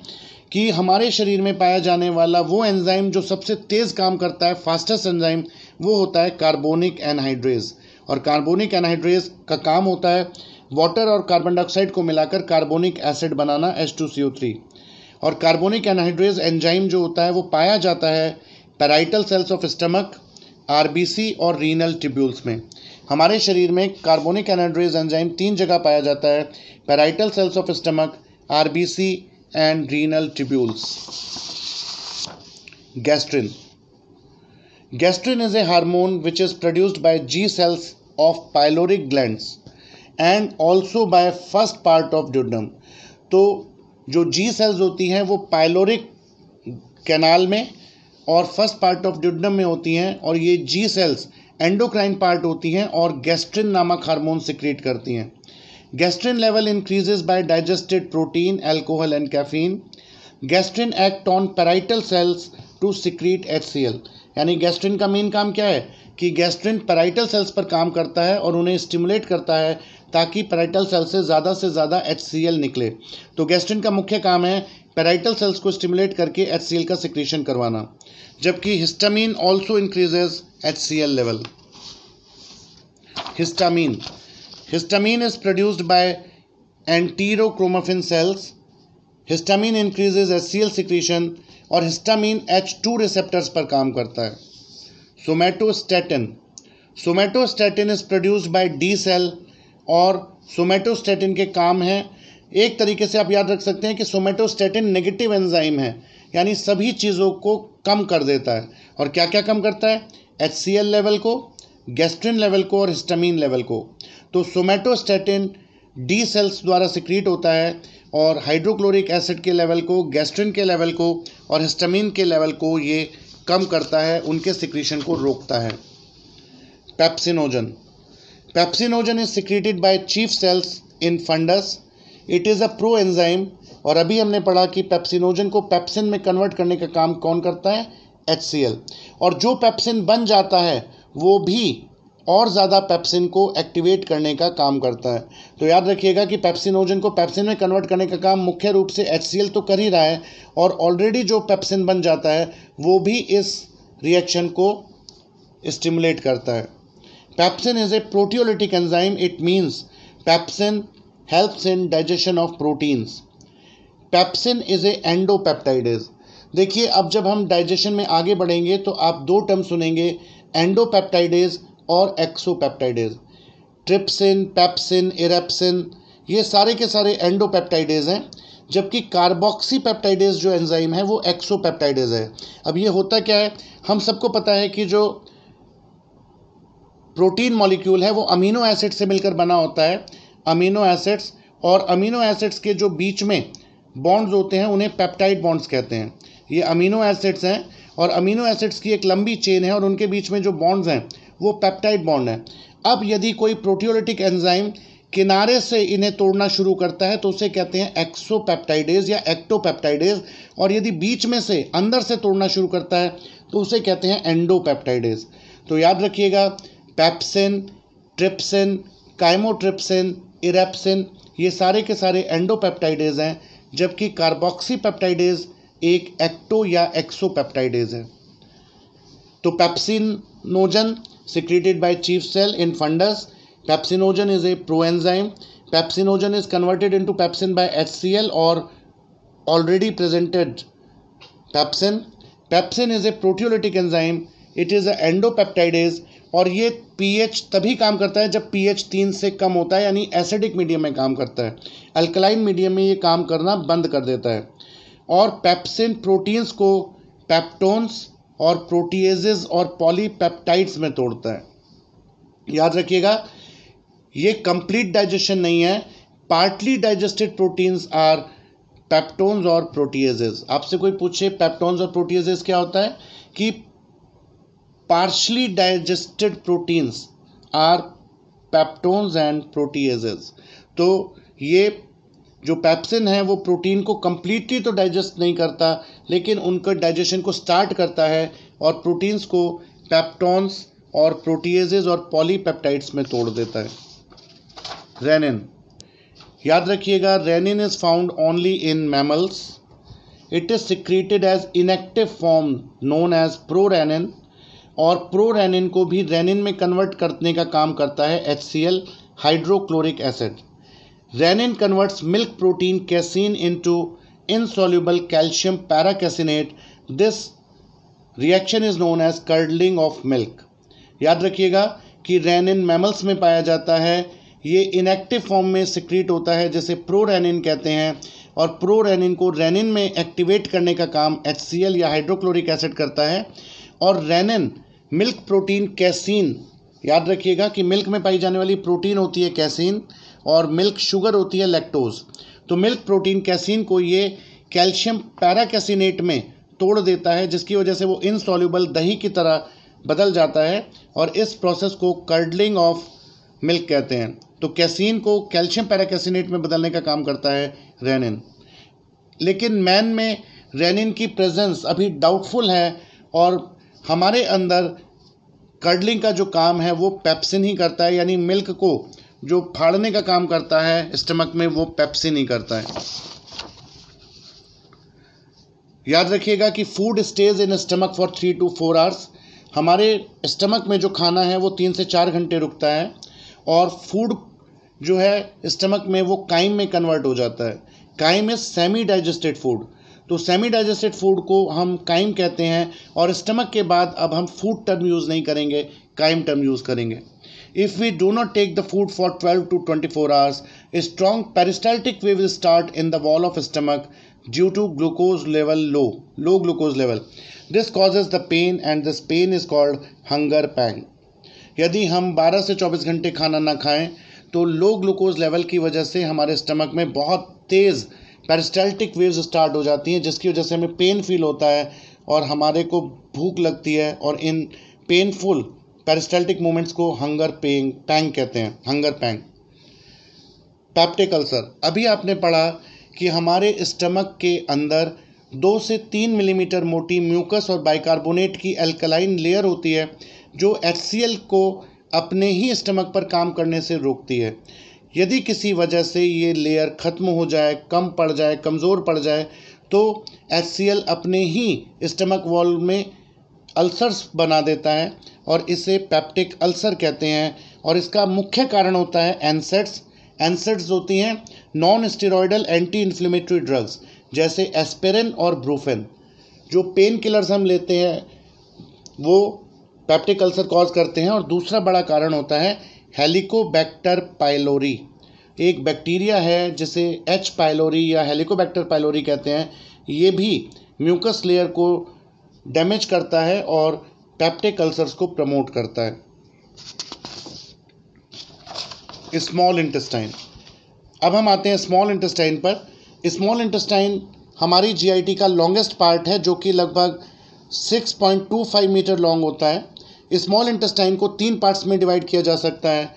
कि हमारे शरीर में पाया जाने वाला वो एंजाइम जो सबसे तेज़ काम करता है, फास्टेस्ट एंजाइम, वो होता है कार्बोनिक एनहाइड्रेज। और कार्बोनिक एनहाइड्रेज का काम होता है वाटर और कार्बन डाइऑक्साइड को मिलाकर कार्बोनिक एसिड बनाना, H2CO3। और कार्बोनिक एनहाइड्रेज एंजाइम जो होता है वो पाया जाता है parietal cells of stomach, RBC और रीनल ट्यूब्यूल्स में। हमारे शरीर में कार्बोनिक एनहाइड्रेज एंजाइम 3 जगह पाया जाता है: parietal cells of stomach, RBC and renal tubules. Gastrin. Gastrin is a hormone which is produced by G cells of pyloric glands and also by first part of duodenum. तो जो G cells होती हैं वो pyloric canal में और first part of duodenum में होती हैं, और ये G cells एंडोक्राइन पार्ट होती हैं और गैस्ट्रिन नामक हार्मोन सिक्रीट करती हैं। Gastrin level increases by digested protein, alcohol and caffeine. Gastrin act on parietal cells to secrete HCl. यानी गैस्ट्रिन का मेन काम क्या है कि गैस्ट्रिन पैराइटल सेल्स पर काम करता है और उन्हें स्टिमुलेट करता है ताकि पैराइटल सेल से ज़्यादा HCl निकले। तो गैस्ट्रिन का मुख्य काम है पैराइटल सेल्स को स्टिमुलेट करके HCl का सिक्रीशन करवाना, जबकि histamine also increases HCl level. Histamine is produced by enterochromaffin cells. Histamine increases HCl secretion और हिस्टामिन H2 रिसेप्टर्स पर काम करता है। Somatostatin is produced by D cell, और सोमेटोस्टैटिन के काम है, एक तरीके से आप याद रख सकते हैं कि सोमेटोस्टैटिन नेगेटिव एंजाइम है, यानी सभी चीज़ों को कम कर देता है। और क्या क्या कम करता है? HCl लेवल को, गैस्ट्रिन लेवल को और हिस्टामिन लेवल को। तो सोमेटोस्टैटिन D सेल्स द्वारा सिक्रीट होता है और हाइड्रोक्लोरिक एसिड के लेवल को, गैस्ट्रिन के लेवल को और हिस्टामिन के लेवल को ये कम करता है, उनके सिक्रीशन को रोकता है। Pepsinogen is secreted by chief cells in fundus. It is a proenzyme, और अभी हमने पढ़ा कि पेप्सिनोजन को पेप्सिन में कन्वर्ट करने का काम कौन करता है? HCl। और जो पेप्सिन बन जाता है वो भी और ज़्यादा पेप्सिन को एक्टिवेट करने का काम करता है। तो याद रखिएगा कि पेप्सिनोजन को पेप्सिन में कन्वर्ट करने का काम मुख्य रूप से HCl तो कर ही रहा है, और ऑलरेडी जो पेप्सिन बन जाता है वो भी इस रिएक्शन को स्टिमुलेट करता है। Pepsin is a proteolytic enzyme, it means pepsin helps in digestion of proteins. Pepsin is a endopeptidase. देखिए, अब जब हम डाइजेशन में आगे बढ़ेंगे तो आप दो टर्म सुनेंगे, एंडोपेप्टाइडेज और एक्सोपेप्टाइडेज। ट्रिप्सिन, पेप्सिन, इरेप्सिन, ये सारे के सारे एंडोपेप्टाइडेज हैं, जबकि कार्बोक्सी पेप्टाइडेज जो एंजाइम है वो एक्सोपेप्टाइडेज है। अब ये होता क्या है, हम सबको पता है कि जो प्रोटीन मॉलिक्यूल है वो अमीनो एसिड से मिलकर बना होता है। अमीनो एसिड्स, और अमीनो एसिड्स के जो बीच में बॉन्ड्स होते हैं उन्हें पेप्टाइड बॉन्ड्स कहते हैं। ये अमीनो एसिड्स हैं और अमीनो एसिड्स की एक लंबी चेन है और उनके बीच में जो बॉन्ड्स हैं वो पेप्टाइड बॉन्ड है। अब यदि कोई प्रोटियोलिटिक एंजाइम किनारे से इन्हें तोड़ना शुरू करता है तो उसे कहते हैं एक्सोपेप्टाइडेज या एक्टोपेप्टाइडेज, और यदि बीच में से अंदर से तोड़ना शुरू करता है तो उसे कहते हैं एंडोपेप्टाइडेज। तो याद रखिएगा, पेप्सिन, ट्रिप्सिन, काइमोट्रिप्सिन, इरेप्सिन, ये सारे के सारे एंडोपेप्टाइडेज हैं, जबकि कार्बोक्सी पेप्टाइडेज एक एक्टो या एक्सोपेप्टाइडेज है। तो pepsinogen secreted by chief cell in fungus. Pepsinogen is a proenzyme. Pepsinogen is converted into pepsin by HCl or already presented pepsin. Pepsin is a proteolytic enzyme. It is a endopeptidase, और ये pH तभी काम करता है जब pH 3 से कम होता है, यानी एसिडिक मीडियम में काम करता है। अल्कलाइन मीडियम में ये काम करना बंद कर देता है। और पेप्सिन प्रोटीन्स को पेप्टोन्स और प्रोटीएजेस और पॉलीपेप्टाइड्स में तोड़ता है। याद रखिएगा, ये कंप्लीट डाइजेशन नहीं है। Partly digested proteins are peptones और प्रोटीएजेस। आपसे कोई पूछे पेप्टोन्स और प्रोटीएजेस क्या होता है, कि partially digested proteins are peptones and proteases. तो ये जो पेप्सिन है वो प्रोटीन को कंप्लीटली तो डाइजेस्ट नहीं करता, लेकिन उनका डाइजेशन को स्टार्ट करता है और प्रोटीन्स को पेप्टोन्स और प्रोटीएजेस और पॉलीपेप्टाइड्स में तोड़ देता है। रेनिन, याद रखिएगा, rennin is found only in mammals. It is secreted as inactive form known as prorennin, और प्रोरेनिन को भी रेनिन में कन्वर्ट करने का काम करता है HCl, hydrochloric acid. Renin converts milk protein casein into insoluble calcium paracasinate. This reaction is known as curdling of milk. याद रखिएगा कि रेनिन मैमल्स में पाया जाता है। ये इनएक्टिव फॉर्म में सिक्रीट होता है, जैसे प्रोरेनिन कहते हैं, और प्रोरेनिन को रेनिन में एक्टिवेट करने का काम HCl या हाइड्रोक्लोरिक एसिड करता है। और रेनिन मिल्क प्रोटीन कैसीन, याद रखिएगा कि मिल्क में पाई जाने वाली प्रोटीन होती है कैसीन और मिल्क शुगर होती है लैक्टोज। तो मिल्क प्रोटीन कैसीन को ये कैल्शियम पैराकैसिनेट में तोड़ देता है, जिसकी वजह से वो इनसॉल्युबल दही की तरह बदल जाता है, और इस प्रोसेस को कर्डलिंग ऑफ मिल्क कहते हैं। तो कैसीन को कैल्शियम पैराकैसिनेट में बदलने का काम करता है रेनिन। लेकिन मैन में रेनिन की प्रेजेंस अभी डाउटफुल है, और हमारे अंदर कर्डलिंग का जो काम है वो पेप्सिन ही करता है, यानी मिल्क को जो फाड़ने का काम करता है स्टमक में वो पेप्सिन ही करता है। याद रखिएगा कि food stage in stomach for 3 to 4 hours. हमारे स्टमक में जो खाना है वो 3 से 4 घंटे रुकता है, और फूड जो है स्टमक में वो काइम में कन्वर्ट हो जाता है। Chyme is semi digested food. तो सेमी डाइजेस्टेड फूड को हम काइम कहते हैं, और स्टमक के बाद अब हम फूड टर्म यूज़ नहीं करेंगे, काइम टर्म यूज़ करेंगे। If we do not take the food for 12 to 24 hours, a strong peristaltic wave will start in the wall of stomach due to glucose level low glucose level. This causes the pain, and this pain is called hunger pang. यदि हम 12 से 24 घंटे खाना ना खाएं तो लो glucose level की वजह से हमारे स्टमक में बहुत तेज़ पेरिस्टाल्टिक वेव्स स्टार्ट हो जाती हैं, जिसकी वजह से हमें पेन फील होता है और हमारे को भूख लगती है, और इन पेनफुल पेरिस्टाल्टिक मूवमेंट्स को हंगर पैंग कहते हैं, हंगर पैंग। पेप्टिक अल्सर, अभी आपने पढ़ा कि हमारे स्टमक के अंदर 2 से 3 मिलीमीटर मोटी म्यूकस और बाइकार्बोनेट की एल्कलाइन लेयर होती है, जो HCl को अपने ही स्टमक पर काम करने से रोकती है। यदि किसी वजह से ये लेयर ख़त्म हो जाए, कम पड़ जाए, कमज़ोर पड़ जाए, तो HCl अपने ही स्टमक वॉल में अल्सर्स बना देता है और इसे पेप्टिक अल्सर कहते हैं। और इसका मुख्य कारण होता है एनसेड्स। एनसेड्स होती हैं non steroidal anti inflammatory drugs, जैसे एस्पिरिन और ब्रूफेन। जो पेन किलर्स हम लेते हैं वो पेप्टिक अल्सर कॉज करते हैं। और दूसरा बड़ा कारण होता है हेलिकोबैक्टर पाइलोरी। एक बैक्टीरिया है जिसे H पाइलोरी या हेलिकोबैक्टर पाइलोरी कहते हैं। ये भी म्यूकस लेयर को डैमेज करता है और पेप्टिक अल्सर्स को प्रमोट करता है। Small intestine. अब हम आते हैं स्मॉल इंटेस्टाइन पर। स्मॉल इंटेस्टाइन हमारी GIT का लॉन्गेस्ट पार्ट है, जो कि लगभग 6.25 मीटर लॉन्ग होता है। स्मॉल इंटेस्टाइन को 3 पार्ट्स में डिवाइड किया जा सकता है,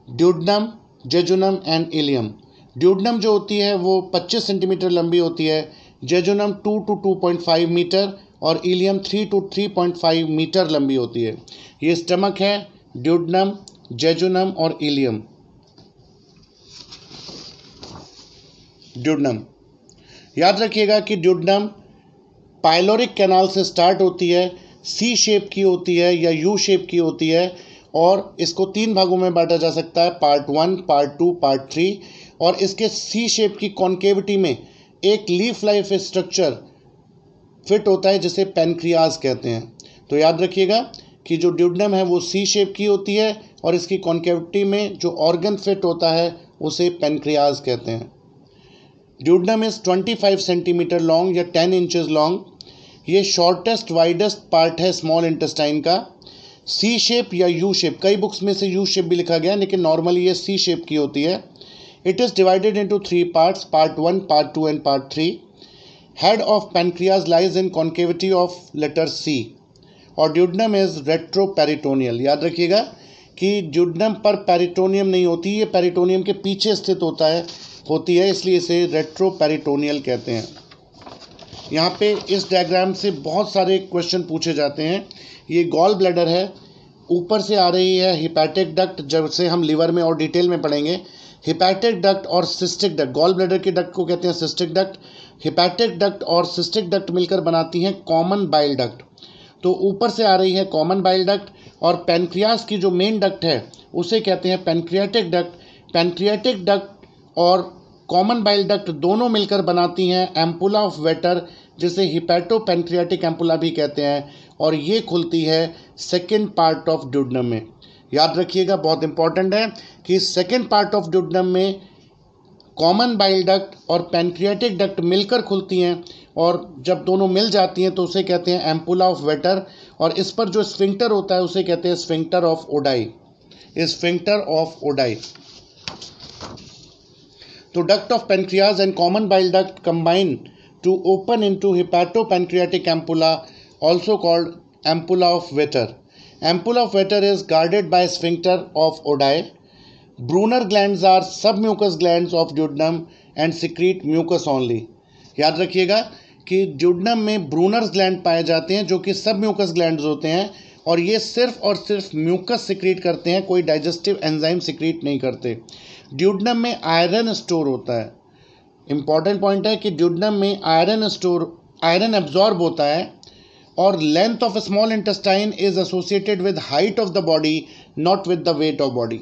duodenum, jejunum and ileum. Duodenum जो होती है वो 25 सेंटीमीटर लंबी होती है, जेजुनम 2 to 2.5 मीटर और इलियम 3 to 3.5 मीटर लंबी होती है। ये स्टमक है, ड्यूडेनम, जेजुनम और इलियम। ड्यूडेनम, याद रखिएगा कि ड्यूडेनम पाइलोरिक कैनाल से स्टार्ट होती है, C शेप की होती है या U शेप की होती है, और इसको 3 भागों में बांटा जा सकता है, पार्ट 1, पार्ट 2, पार्ट 3। और इसके C शेप की कॉन्केविटी में एक लीफ लाइफ स्ट्रक्चर फिट होता है जिसे पैनक्रियाज कहते हैं। तो याद रखिएगा कि जो ड्यूडेनम है वो C शेप की होती है और इसकी कॉन्केविटी में जो ऑर्गन फिट होता है उसे पैनक्रियाज कहते हैं। ड्यूडेनम इज़ 25 सेंटीमीटर लॉन्ग या 10 इंचेस लॉन्ग। ये शॉर्टेस्ट वाइडेस्ट पार्ट है स्मॉल इंटेस्टाइन का। C शेप या U शेप, कई बुक्स में से U शेप भी लिखा गया, लेकिन नॉर्मली ये C शेप की होती है। It is divided into 3 parts, part 1, part 2 and part 3। Head of pancreas lies in concavity of letter C और ड्यूडेनम इज रेट्रोपेरिटोनियल। याद रखिएगा कि ड्यूडेनम पर पेरिटोनियम नहीं होती, ये पेरिटोनियम के पीछे स्थित होती है, इसलिए इसे रेट्रोपेरिटोनियल कहते हैं। यहाँ पे इस डायग्राम से बहुत सारे क्वेश्चन पूछे जाते हैं। ये गॉल ब्लैडर है, ऊपर से आ रही है हिपैटिक डक्ट, जैसे हम लिवर में और डिटेल में पढ़ेंगे। हिपैटिक डक्ट और सिस्टिक डक्ट, गॉल ब्लैडर की डक्ट को कहते हैं सिस्टिक डक्ट। हिपैटिक डक्ट और सिस्टिक डक्ट मिलकर बनाती हैं कॉमन बाइल डक्ट। तो ऊपर से आ रही है कॉमन बाइल डक्ट, और पैनक्रियास की जो मेन डक्ट है उसे कहते हैं पैनक्रियाटिक डक्ट। पैनक्रियाटिक डक्ट और कॉमन बाइल डक्ट दोनों मिलकर बनाती हैं एम्पुला ऑफ वेटर, जिसे हिपैटो पैनक्रियाटिक एम्पुला भी कहते हैं, और ये खुलती है सेकेंड पार्ट ऑफ ड्यूडेनम में। याद रखिएगा, बहुत इंपॉर्टेंट है कि सेकेंड पार्ट ऑफ ड्यूडेनम में कॉमन बाइल डक्ट और पैनक्रियाटिक डक्ट मिलकर खुलती हैं, और जब दोनों मिल जाती हैं तो उसे कहते हैं एम्पुला ऑफ वेटर, और इस पर जो स्फिंक्टर होता है उसे कहते हैं sphincter of Oddi. Sphincter of Oddi. तो duct of pancreas and common bile duct combine to open into hepatopancreatic ampulla, also called ampulla of Wetter. Ampulla of Wetter is guarded by sphincter of Oddi. Brunner glands are submucous glands of duodenum and secrete mucus only. याद रखिएगा कि duodenum में Brunner's gland पाए जाते हैं जो कि सब म्यूकस ग्लैंड्स होते हैं, और ये सिर्फ और सिर्फ म्यूकस सिक्रीट करते हैं, कोई डाइजेस्टिव एंजाइम सिक्रीट नहीं करते। ड्यूडेनम में आयरन स्टोर होता है। इंपॉर्टेंट पॉइंट है कि ड्यूडेनम में आयरन एब्जॉर्ब होता है, और length of small intestine is associated with height of the body, not with the weight of body.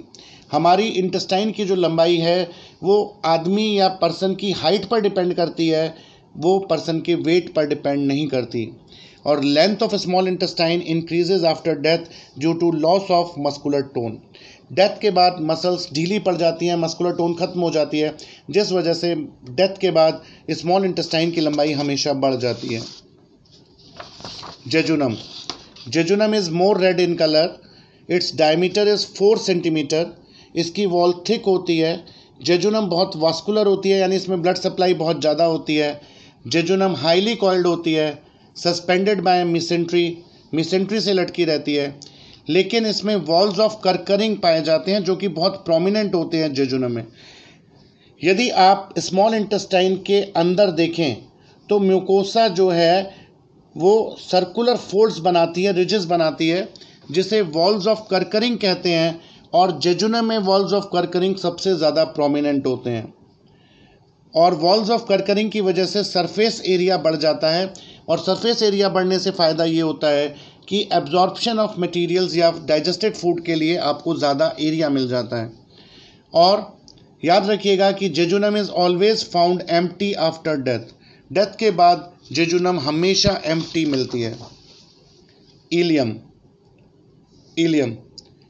हमारी इंटेस्टाइन की जो लंबाई है वो आदमी या पर्सन की हाइट पर डिपेंड करती है, वो पर्सन के वेट पर डिपेंड नहीं करती। और length of small intestine increases after death due to loss of muscular tone. Death के बाद मसल्स ढीली पड़ जाती हैं, मस्कुलर टोन खत्म हो जाती है, जिस वजह से डेथ के बाद स्मॉल इंटेस्टाइन की लंबाई हमेशा बढ़ जाती है। Jejunum. Jejunum is more red in colour. Its diameter is 4 centimetre. इसकी वॉल थिक होती है। जेजुनम बहुत वास्कुलर होती है, यानी इसमें ब्लड सप्लाई बहुत ज़्यादा होती है। जेजुनम हाईली कॉइल्ड होती है, सस्पेंडेड बाय मिसेंट्री से लटकी रहती है, लेकिन इसमें वॉल्स ऑफ कर्करिंग पाए जाते हैं जो कि बहुत प्रोमिनेंट होते हैं जेजुनम में। यदि आप स्मॉल इंटेस्टाइन के अंदर देखें तो म्यूकोसा जो है वो सर्कुलर फोल्ड्स बनाती है, रिजेस बनाती है, जिसे वॉल्स ऑफ कर्करिंग कहते हैं, और जेजुनम में वॉल्स ऑफ कर्करिंग सबसे ज़्यादा प्रोमिनेंट होते हैं। और वॉल्स ऑफ कर्करिंग की वजह से सरफेस एरिया बढ़ जाता है, और सरफेस एरिया बढ़ने से फ़ायदा ये होता है कि एब्जॉर्प्शन ऑफ मटेरियल्स या डाइजेस्टेड फूड के लिए आपको ज़्यादा एरिया मिल जाता है। और याद रखिएगा कि jejunum is always found empty after death. Death के बाद जेजुनम हमेशा एम्प्टी मिलती है। इलियम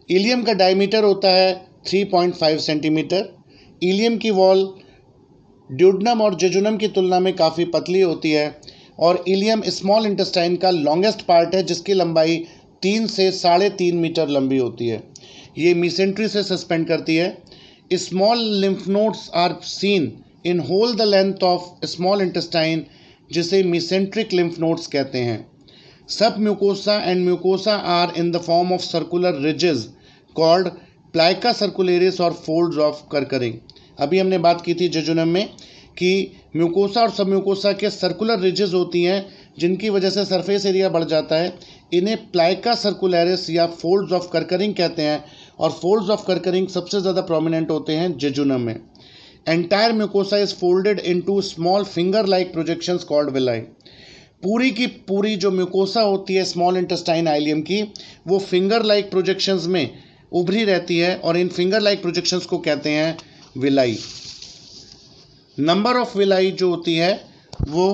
इलियम का डायमीटर होता है 3.5 सेंटीमीटर। इलियम की वॉल ड्यूडनम और जेजुनम की तुलना में काफ़ी पतली होती है, और इलियम स्मॉल इंटेस्टाइन का लॉन्गेस्ट पार्ट है, जिसकी लंबाई 3 से 3.5 मीटर लंबी होती है। ये मीसेंट्री से सस्पेंड करती है। Small lymph nodes are seen in whole the length of small intestine, जिसे मीसेंट्रिक लिम्फ नोड्स कहते हैं। Submucosa and mucosa are in the form of circular ridges called plicae circulares और फोल्ड्स ऑफ कर्करिंग। अभी हमने बात की थी jejunum में कि म्यूकोसा और सब म्यूकोसा के सर्कुलर रिजेस होती हैं, जिनकी वजह से सरफेस एरिया बढ़ जाता है। इन्हें प्लाइका सर्कुलरिस या फोल्ड्स ऑफ कर्करिंग कहते हैं, और फोल्ड्स ऑफ कर्करिंग सबसे ज़्यादा प्रोमिनेंट होते हैं जेजुनम में। Entire mucosa is folded into small finger like projections called villi. पूरी की पूरी जो म्यूकोसा होती है स्मॉल इंटेस्टाइन इलियम की, वो फिंगर लाइक प्रोजेक्शंस में उभरी रहती है, और इन फिंगर लाइक प्रोजेक्शंस को कहते हैं विलाई। नंबर ऑफ विलाई जो होती है वो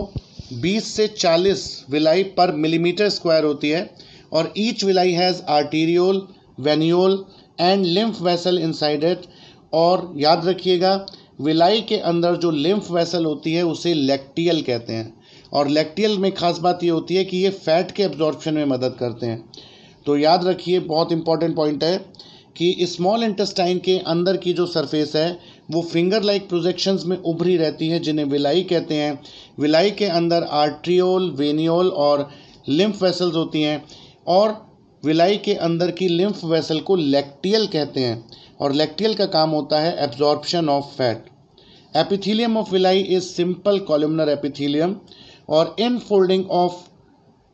20 से 40 विलाई पर मिलीमीटर स्क्वायर होती है, और each villi has arteriole, venule and lymph vessel inside it. और याद रखिएगा, विलाई के अंदर जो लिम्फ वेसल होती है उसे लैक्टियल कहते हैं, और लैक्टियल में खास बात ये होती है कि ये फैट के एब्जॉर्प्शन में मदद करते हैं। तो याद रखिए, बहुत इंपॉर्टेंट पॉइंट है कि स्मॉल इंटेस्टाइन के अंदर की जो सरफेस है वो फिंगर लाइक प्रोजेक्शंस में उभरी रहती है, जिन्हें विलाई कहते हैं। विलाई के अंदर आर्ट्रियोल, वेनियोल और लिम्फ वेसल्स होती हैं, और विलाई के अंदर की लिम्फ वेसल को लैक्टियल कहते हैं, और लैक्टियल का काम होता है absorption of fat. Epithelium of villi is simple columnar epithelium, और इन फोल्डिंग ऑफ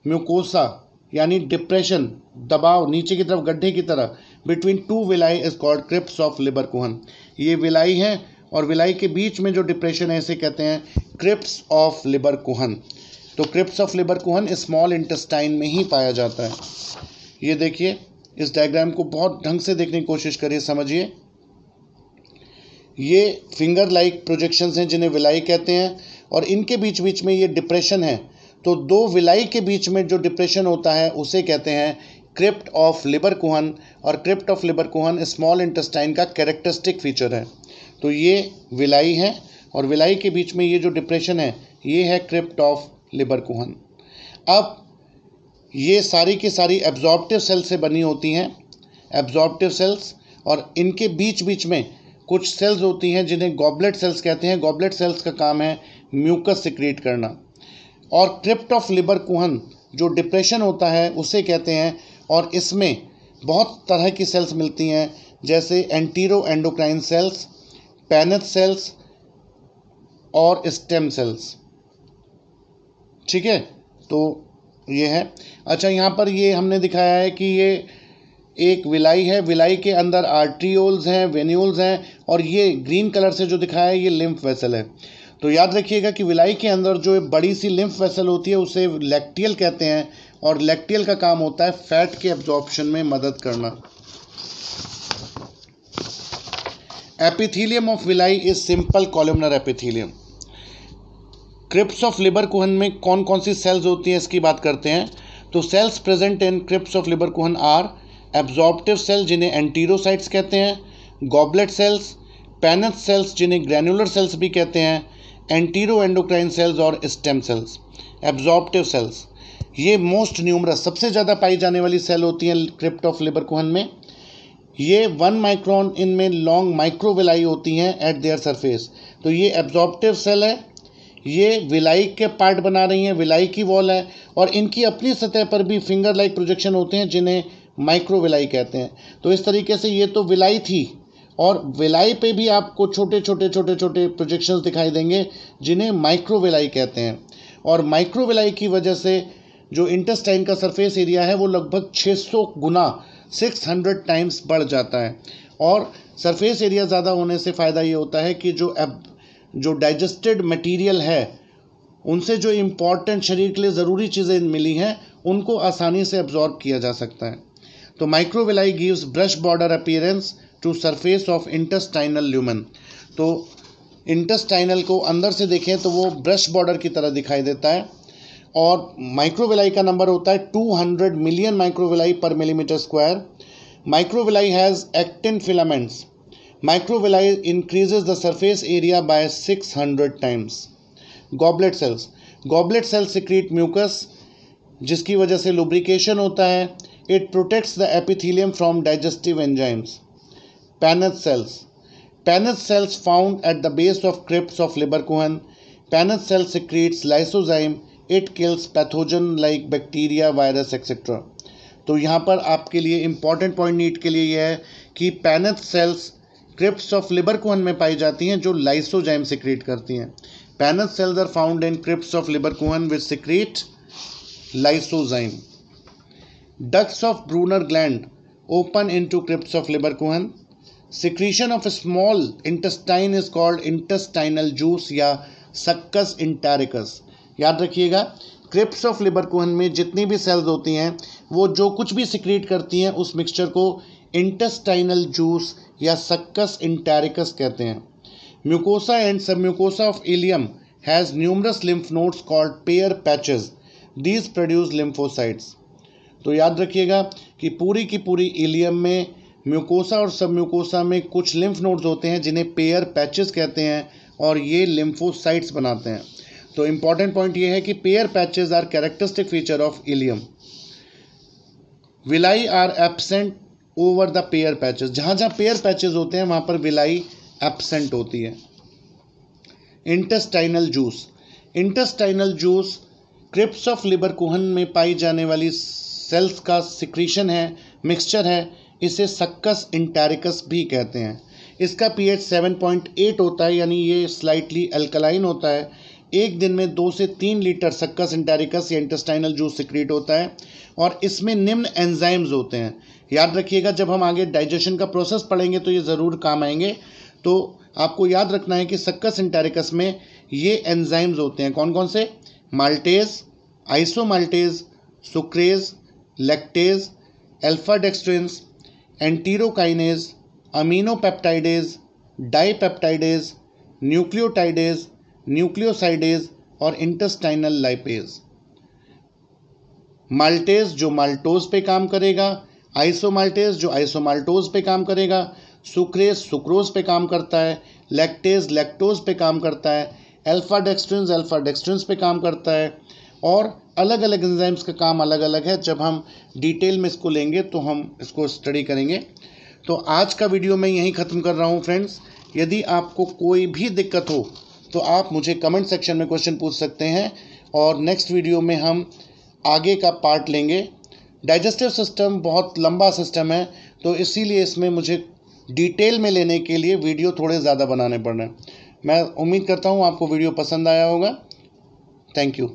म्यूकोसा यानी डिप्रेशन, दबाव नीचे की तरफ गड्ढे की तरह between two villi is called crypts of Lieberkuhn. ये विलाई है, और विलाई के बीच में जो डिप्रेशन है इसे कहते हैं क्रिप्स ऑफ लिबरकुहन। तो crypts of Lieberkuhn small intestine में ही पाया जाता है। ये देखिए, इस डायग्राम को बहुत ढंग से देखने की कोशिश करिए, समझिए। ये फिंगर लाइक प्रोजेक्शंस हैं जिन्हें विलाई कहते हैं, और इनके बीच बीच में ये डिप्रेशन है। तो दो विलाई के बीच में जो डिप्रेशन होता है उसे कहते हैं क्रिप्ट ऑफ लिबरकुहन, और crypt of Lieberkuhn small intestine का कैरेक्टरिस्टिक फीचर है। तो ये विलाई है, और विलाई के बीच में ये जो डिप्रेशन है ये है क्रिप्ट ऑफ लिबरकुहन। अब ये सारी की सारी एब्जॉर्प्टिव सेल से बनी होती हैं, एब्जॉर्प्टिव सेल्स, और इनके बीच बीच में कुछ सेल्स होती हैं जिन्हें गॉबलेट सेल्स कहते हैं। गॉबलेट सेल्स का काम है म्यूकस सिक्रीट करना। और क्रिप्ट ऑफ लिबरकुहन जो डिप्रेशन होता है उसे कहते हैं, और इसमें बहुत तरह की सेल्स मिलती हैं, जैसे enteroendocrine cells, Paneth cells और स्टेम सेल्स। ठीक है, तो ये है। अच्छा, यहाँ पर ये हमने दिखाया है कि ये एक विलाई है, विलाई के अंदर आर्ट्रियोल्स हैं, वेन्यूल्स हैं, और ये ग्रीन कलर से जो दिखाया है ये लिम्फ वेसल है। तो याद रखिएगा कि विलाई के अंदर जो बड़ी सी लिम्फ वेसल होती है उसे लैक्टियल कहते हैं, और लैक्टियल का काम होता है फैट के एब्जॉर्प्शन में मदद करना। Epithelium of villi is simple columnar epithelium. Crypts of Lieberkuhn में कौन कौन सी सेल्स होती हैं इसकी बात करते हैं। तो cells present in crypts of Lieberkuhn are absorptive cell जिन्हें एंटीरोसाइट्स कहते हैं, गॉबलेट सेल्स, पैनेथ सेल्स जिन्हें ग्रैनुलर सेल्स भी कहते हैं, एंटीरो एंडोक्राइन सेल्स और स्टेम सेल्स। एब्जॉर्प्टिव सेल्स ये मोस्ट न्यूमरस, सबसे ज़्यादा पाई जाने वाली सेल होती हैं क्रिप्ट ऑफ लिबरकुहन में। ये 1 माइक्रोन इनमें लॉन्ग माइक्रोविलाई होती हैं एट देयर सरफेस। तो ये एब्जॉर्प्टिव सेल है, ये विलाई के पार्ट बना रही हैं, विलाई की वॉल है, और इनकी अपनी सतह पर भी फिंगर लाइक प्रोजेक्शन होते हैं जिन्हें माइक्रोविलाई कहते हैं। तो इस तरीके से ये तो विलाई थी, और विलाई पे भी आपको छोटे छोटे प्रोजेक्शंस दिखाई देंगे जिन्हें माइक्रोविलाई कहते हैं। और माइक्रोविलाई की वजह से जो इंटेस्टाइन का सरफेस एरिया है वो लगभग 600 गुना 600 टाइम्स बढ़ जाता है। और सरफेस एरिया ज़्यादा होने से फ़ायदा ये होता है कि जो डाइजेस्टेड मटेरियल है उनसे जो इम्पॉर्टेंट शरीर के लिए ज़रूरी चीज़ें मिली हैं उनको आसानी से एब्जॉर्ब किया जा सकता है। तो microvilli gives brush border appearance to surface of intestinal lumen. तो इंटेस्टाइनल को अंदर से देखें तो वो ब्रश बॉर्डर की तरह दिखाई देता है। और माइक्रोविलाई का नंबर होता है 200 million microvilli per millimetre square. Microvilli has actin filaments. Microvilli increases the surface area by 600 times. Goblet cells secrete mucus जिसकी वजह से लुब्रिकेशन होता है। It protects the epithelium from digestive enzymes. Paneth cells found at the base of crypts of Leberkuchen. Paneth cell secretes lysozyme. It kills pathogen like bacteria, virus, etc. तो यहाँ पर आपके लिए इम्पॉर्टेंट पॉइंट नीट के लिए यह है कि Paneth cells crypts of Lieberkuhn में पाई जाती हैं जो लाइसोजाइम सिक्रीट करती हैं। Paneth cells are found in crypts of Lieberkuhn which secrete lysozyme. Ducts of Brunner gland open into crypts of Leberkuchen. Secretion of a small intestine is called intestinal juice या succus इंटेरिकस। याद रखिएगा, crypts of Lieberkuhn में जितनी भी sales होती हैं वो जो कुछ भी सिक्रीट करती हैं उस मिक्सचर को इंटेस्टाइनल जूस या सक्कस इंटेरिकस कहते हैं। Mucosa and submucosa of ileum has numerous lymph nodes called Peyer patches. These produce lymphocytes. तो याद रखिएगा कि पूरी की पूरी इलियम में म्यूकोसा और सबम्यूकोसा में कुछ लिम्फ नोड्स होते हैं जिन्हें पेयर पैचेस कहते हैं और ये लिम्फोसाइट्स बनाते हैं। तो इम्पॉर्टेंट पॉइंट ये है कि Peyer patches are characteristic feature of ileum. Villi are absent over the Peyer patches. जहाँ जहाँ पेयर पैचेस होते हैं वहाँ पर विलाई एब्सेंट होती है। Intestinal juice crypts of Lieberkuhn में पाई जाने वाली सेल्स का सिक्रीशन है, मिक्सचर है। इसे सक्कस इंटेरिकस भी कहते हैं। इसका pH 7.8 होता है, यानी ये स्लाइटली अल्कलाइन होता है। एक दिन में 2 से 3 लीटर सक्कस इंटेरिकस या इंटेस्टाइनल जूस सिक्रीट होता है और इसमें निम्न एंजाइम्स होते हैं। याद रखिएगा, जब हम आगे डाइजेशन का प्रोसेस पढ़ेंगे तो ये ज़रूर काम आएंगे। तो आपको याद रखना है कि सक्कस इंटेरिकस में ये एंजाइम्स होते हैं। कौन कौन से? Maltase, isomaltase, sucrase, lactase, alpha dextrins, enterokinase, aminopeptidase, dipeptidase, nucleotidase, nucleosidase और इंटेस्टाइनल लाइपेज। माल्टेज जो माल्टोज पे काम करेगा, आइसोमाल्टेज जो आइसोमाल्टोज पे काम करेगा, सुक्रेज सुक्रोज पे काम करता है, लैक्टेज लैक्टोज पे काम करता है, अल्फा डेक्सट्रिन्स पे काम करता है और अलग अलग एंजाइम्स का काम अलग अलग है। जब हम डिटेल में इसको लेंगे तो हम इसको स्टडी करेंगे। तो आज का वीडियो मैं यहीं ख़त्म कर रहा हूँ फ्रेंड्स। यदि आपको कोई भी दिक्कत हो तो आप मुझे कमेंट सेक्शन में क्वेश्चन पूछ सकते हैं और नेक्स्ट वीडियो में हम आगे का पार्ट लेंगे। डाइजेस्टिव सिस्टम बहुत लंबा सिस्टम है, तो इसीलिए इसमें मुझे डिटेल में लेने के लिए वीडियो थोड़े ज़्यादा बनाने पड़ रहे हैं। मैं उम्मीद करता हूँ आपको वीडियो पसंद आया होगा। Thank you.